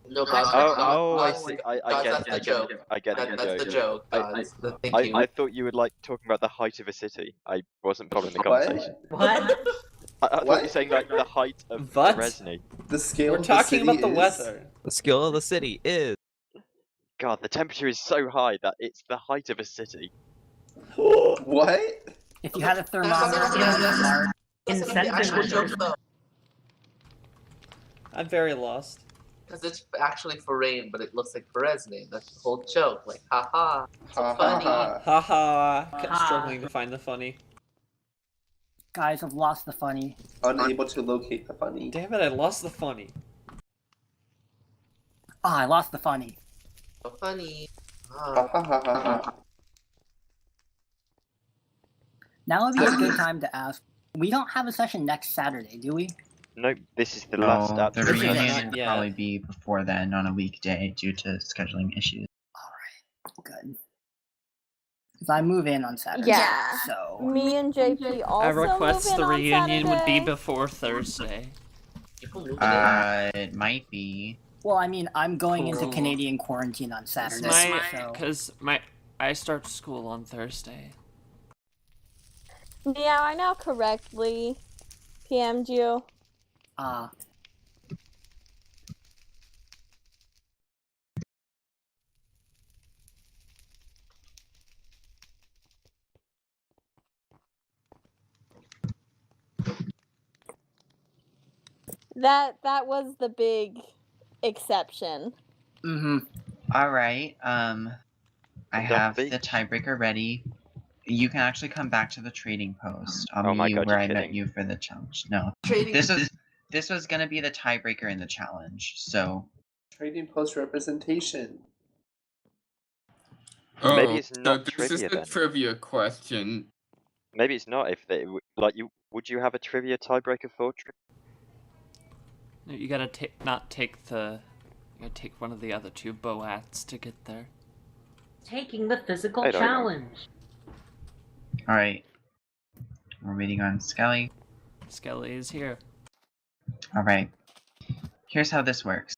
No, guys. I see. I guys, get that's the joke. I get the That's the joke, guys. Thank I you. thought you were like talking about the height of a city. I wasn't following the What? conversation. What? I thought What? you were saying like the height of What? Resny. The scale We're of talking the about city the is... weather. The skill of the city is... God, the temperature is so high that it's the height of a city. What? If you had a thermometer, That's it would be March. In That's not the actual joke, centimeters. though. I'm very lost. Because it's actually for rain, but it looks like Fahrenheit. That's the whole joke. Like, haha. So Ha ha funny. ha. Haha. Struggling to find the funny. Guys, I've lost the funny. Unable to locate the funny. Damn it! I lost the funny. Ah, I lost the funny. So funny. Ha ha ha ha ha. Now would be a good time to ask. We don't have a session next Saturday, do we? Nope, this is the No, last the after This is reunion not will yet. probably be before then on a weekday due to scheduling issues. Good. Because I move in on Saturday. Yeah. So. Me and JP also I request move in the on reunion would be Saturday. before Thursday. People move it in. It might be. Well, I mean, I'm going into Cool. Canadian quarantine on Saturday. so. Because I start school on Thursday. Yeah, I now correctly PM'd you. That was the big exception. Mm-hmm. All right. I Down have the the beach? tiebreaker ready. You can actually come back to the trading post. I'll Oh meet my you God, where you're I met kidding. you for the challenge. No, Trading. this was gonna be the tiebreaker in the challenge. So Trading post representation. Oh, Maybe it's so not this is trivia a then. trivia question. Maybe it's not. If they like you, would you have a trivia tiebreaker for? You gotta take one of the other two boats to get there. Taking the physical I don't know. challenge. all right, we're waiting on Skelly. Skelly is here. All right, here's how this works.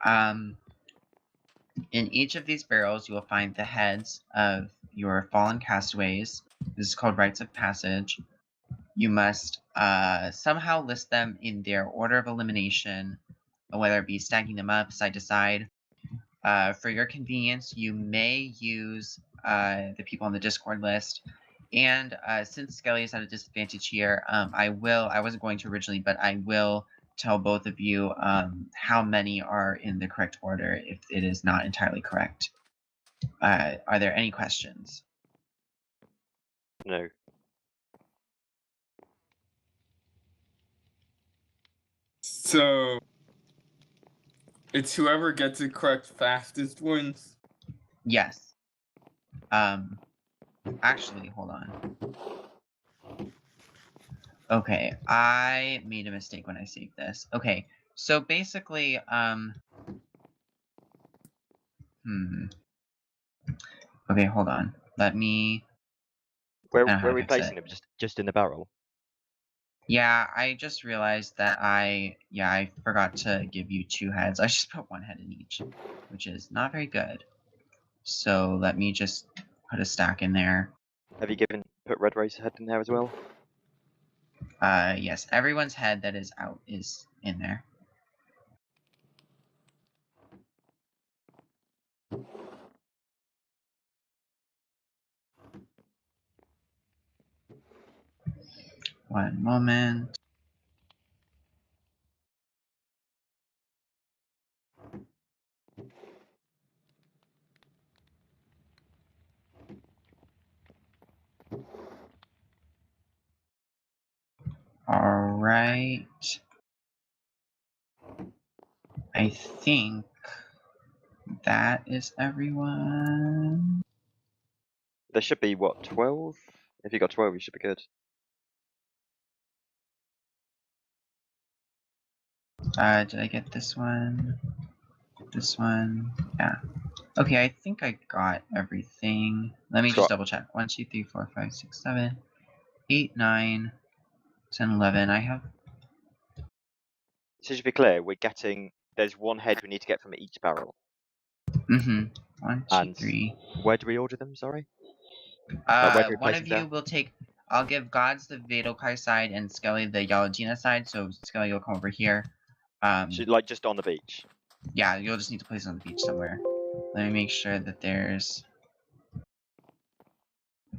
In each of these barrels, you will find the heads of your fallen castaways. This is called rites of passage. You must somehow list them in their order of elimination, whether it be stacking them up side to side. For your convenience, you may use the people on the Discord list. And since Skelly is at a disadvantage here, I wasn't going to originally, but I will tell both of you how many are in the correct order if it is not entirely correct. Are there any questions? No. So it's whoever gets it correct fastest wins. Yes. Actually, hold on. Okay, I made a mistake when I saved this. Okay, so basically, Okay, hold on. Let me. Where I don't know how are to we fix placing it. them? Just in the barrel. Yeah, I just realized that I forgot to give you 2 heads. I just put 1 head in each, which is not very good. So let me just put a stack in there. Have you put Red Racer head in there as well? Yes, everyone's head that is out is in there. One moment. All right. I think that is everyone. There should be what, 12? If you got 12, you should be good. Did I get this one? This one? Yeah. Okay, I think I got everything. Let me just double check. 1, 2, 3, 4, 5, 6, 7, 8, 9, 10, 11. I have. So to be clear, there's 1 head we need to get from each barrel. 1, 2, And 3. where do we order them? Sorry. Where do we One place of them you will take. I'll give Gods the Vadokai side and Skelly the Yaladina side. So Skelly, you'll come over here. Like just on the beach. Yeah, you'll just need to place it on the beach somewhere. Let me make sure that there's.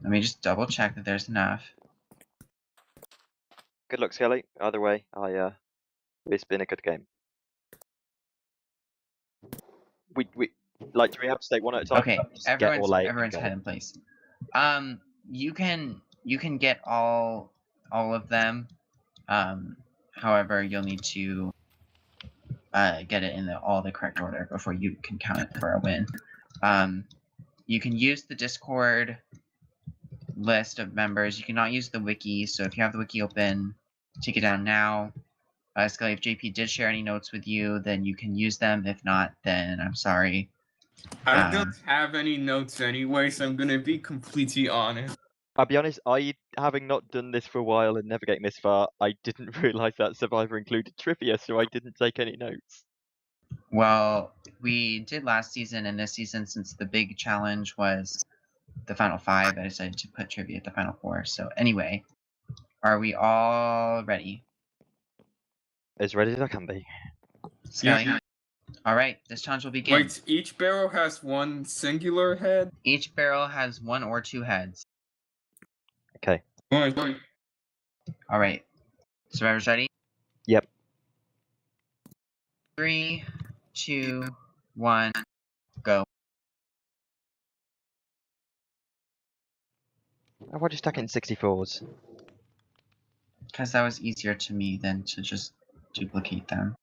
Let me just double check that there's enough. Good luck, Skelly. Either way, it's been a good game. We do we have to take one at a time? Okay, everyone's head in place. You can get all of them. However, you'll need to get it in all the correct order before you can count it for a win. You can use the Discord list of members. You cannot use the wiki, so if you have the wiki open, take it down now. Skelly, if JP did share any notes with you, then you can use them. If not, then I'm sorry. I don't have any notes anyway, so I'm gonna be completely honest. I'll be honest, having not done this for a while and never getting this far, I didn't realise that Survivor included trivia, so I didn't take any notes. Well, we did last season, and this season, since the big challenge was the final 5, I decided to put trivia at the final 4. So anyway, are we all ready? As ready as I can be. Skelly? Yeah. All right, this challenge will begin. Wait, each barrel has 1 singular head? Each barrel has 1 or 2 heads. Okay. One. All right. Survivor's ready? Yep. 3, 2, 1, go. Why are you stacking 64s? Because that was easier to me than to just duplicate them.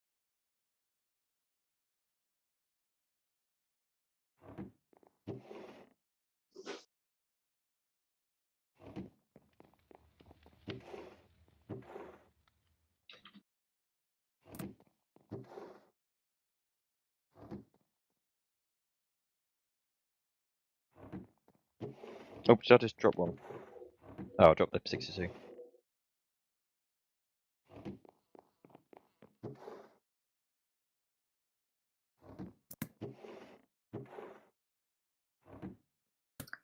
Oh, should I just drop one? Oh, I'll drop the 62.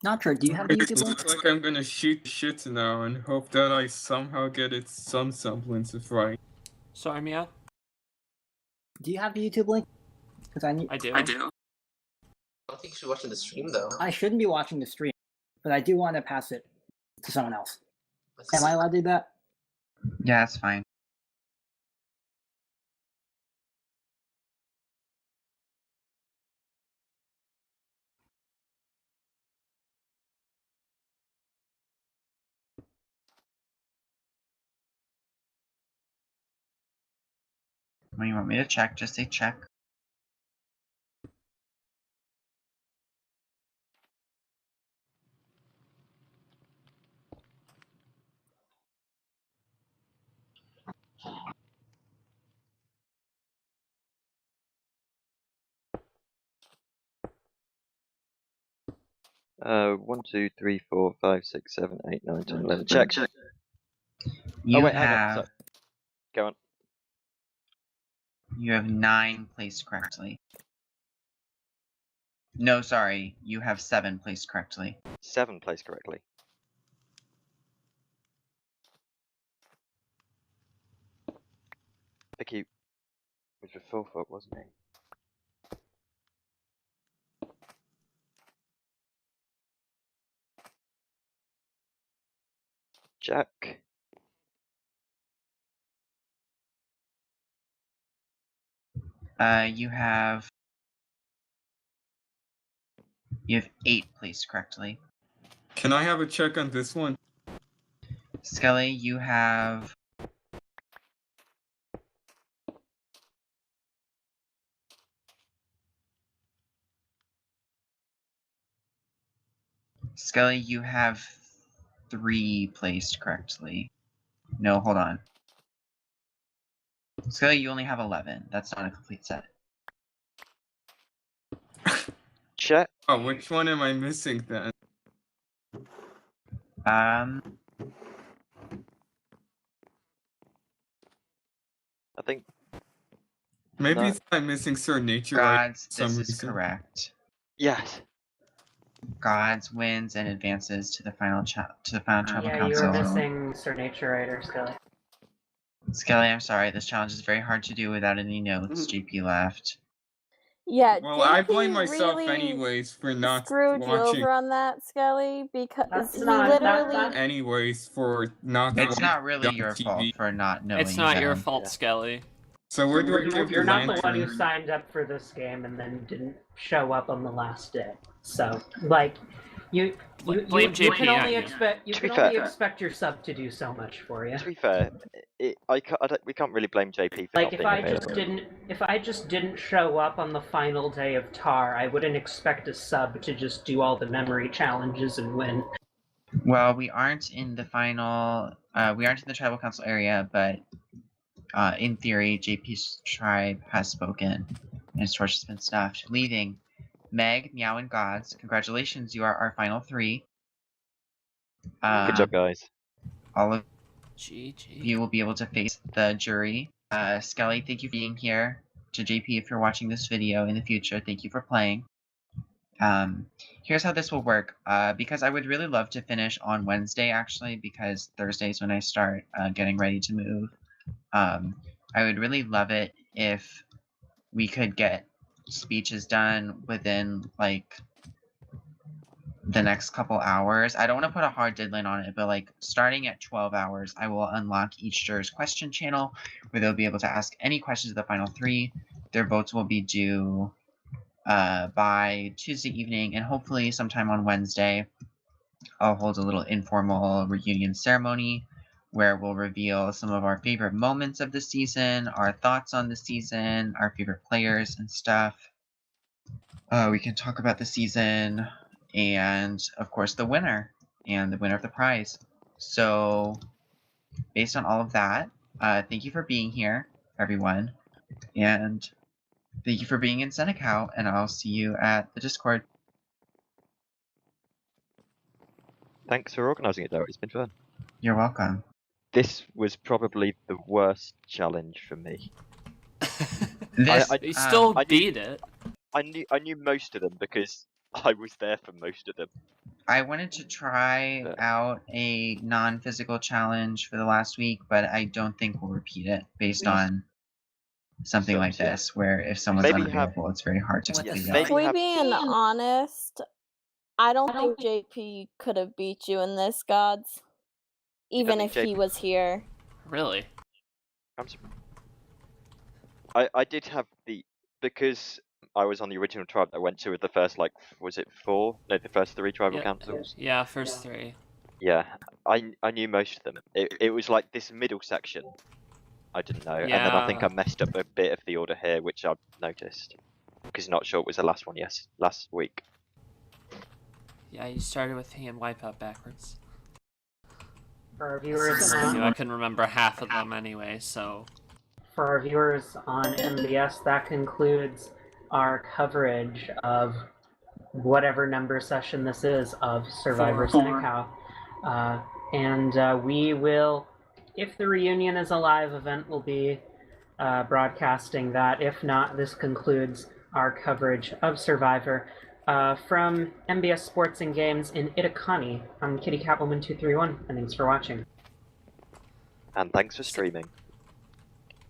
Not sure. Do you have a It YouTube link? looks like I'm gonna shoot shit now and hope that I somehow get it some semblance of right. Sorry, Mia. Do you have a YouTube link? Because I need. I do. I don't think you should be watching the stream though. I shouldn't be watching the stream, but I do want to pass it to someone else. Am I allowed to do that? Yeah, that's fine. When you want me to check, just say check. One, two, three, four, five, six, 7, 8, 9, 10, 11. Check. You Oh wait, hang on. have Sorry. Go on. you have 9 placed correctly. No, sorry, you have 7 placed correctly. 7 placed correctly. Vicky was with 4 foot, wasn't he? Jack. You have 8 placed correctly. Can I have a check on this one? Skelly, you have Skelly, you have 3 placed correctly. No, hold on. Skelly, you only have 11. That's not a complete set. Check. Oh, which one am I missing then? I think Maybe no. it's I'm missing Sir Nature Gods, for some this is reason. correct. Yes. Gods wins and advances to the final tribal Yeah, you council. were missing Sir Nature Rider, Skelly. Skelly, I'm sorry. This challenge is very hard to do without any notes. JP left. Yeah, Well, I blame JP myself really anyways for not screwed you watching. over on that, Skelly, because That's he not- literally. Anyways, for not It's watching not really on your TV. fault for not knowing. It's not your them. fault, Skelly. So where do I give You're the not the one lantern? who signed up for this game and then didn't show up on the last day. So, like, you Blame can JP, only yeah. expect To be only fair- expect your sub to do so much for you. To be fair, we can't really blame JP for Like not if being I just didn't show up on the final day of Tar, I wouldn't expect a sub to just do all the memory challenges and win. Well, we aren't in the final. We aren't in the tribal council area, but in theory, JP's tribe has spoken, and his torch has been stuffed, leaving Meg, Meow, and Gods. Congratulations, you are our final 3. Good job, guys. All of GG. you will be able to face the jury. Skelly, thank you for being here. To JP, if you're watching this video in the future, thank you for playing. Here's how this will work. Because I would really love to finish on Wednesday, actually, because Thursday is when I start getting ready to move. I would really love it if we could get speeches done within, like, the next couple hours. I don't want to put a hard deadline on it, but like starting at 12 hours, I will unlock each juror's question channel where they'll be able to ask any questions of the final 3. Their votes will be due by Tuesday evening, and hopefully sometime on Wednesday, I'll hold a little informal reunion ceremony where we'll reveal some of our favorite moments of the season, our thoughts on the season, our favorite players and stuff. We can talk about the season and, of course, the winner and the winner of the prize. So, based on all of that, thank you for being here, everyone. And thank you for being in Senikau, and I'll see you at the Discord. Thanks for organising it, though. It's been fun. You're welcome. This was probably the worst challenge for me. You still beat it. I knew most of them because I was there for most of them. I wanted to try out a non-physical challenge for the last week, but I don't think we'll repeat it based on something like this, where if someone's unavailable, it's very hard to complete it. If we're being honest, I don't think JP could have beat you in this, Gods. Even if he was here. Really? I'm surprised. I did have because I was on the original tribe that I went to with the first, like, was it 4? No, the first 3 tribal councils. Yeah, first 3. Yeah, I knew most of them. It was like this middle section. I didn't know, and then I think I messed up a bit of the order here, which I've noticed. Because not sure it was the last one, last week. Yeah, you started with hand wipeout backwards. For our viewers, I can remember half of them anyway, so... For our viewers on MBS, that concludes our coverage of whatever number session this is of Survivor Senikau. And we will, if the reunion is a live event, we'll be broadcasting that. If not, this concludes our coverage of Survivor. From MBS Sports and Games in Itakani, I'm Kitty Catwoman231, and thanks for watching. And thanks for streaming.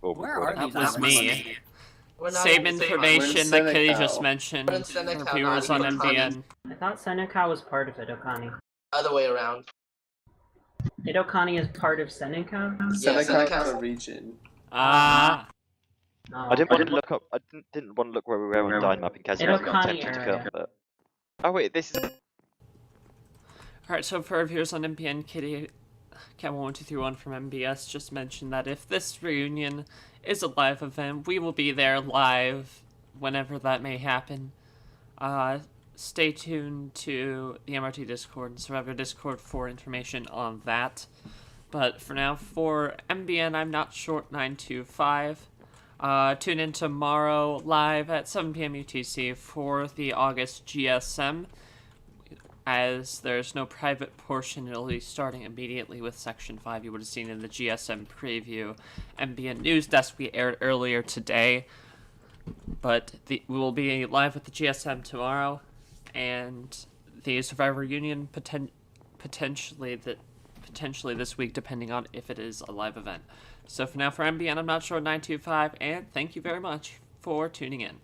Where are that was me. Same information that Kitty just mentioned for viewers on MBN. I thought Senikau was part of Itakani. Other way around. Itakani is part of Senikau? Yeah, Senikau is a region. I didn't want to look up. I didn't want to look where we were on Dynamap in case I got tempted to kill. But... Oh wait, this is. Alright, so for our viewers on MPN, Kitty Cat1231 from MBS just mentioned that if this reunion is a live event, we will be there live whenever that may happen. Stay tuned to the MRT Discord and Survivor Discord for information on that. But for now, for MBN, I'm not short 925. Tune in tomorrow live at 7 p.m. UTC for the August GSM. As there's no private portion, it'll be starting immediately with Section 5 you would have seen in the GSM preview. MBN News Desk we aired earlier today. But we will be live with the GSM tomorrow. And the Survivor Reunion potentially this week, depending on if it is a live event. So for now, for MBN, I'm not sure 925, and thank you very much for tuning in.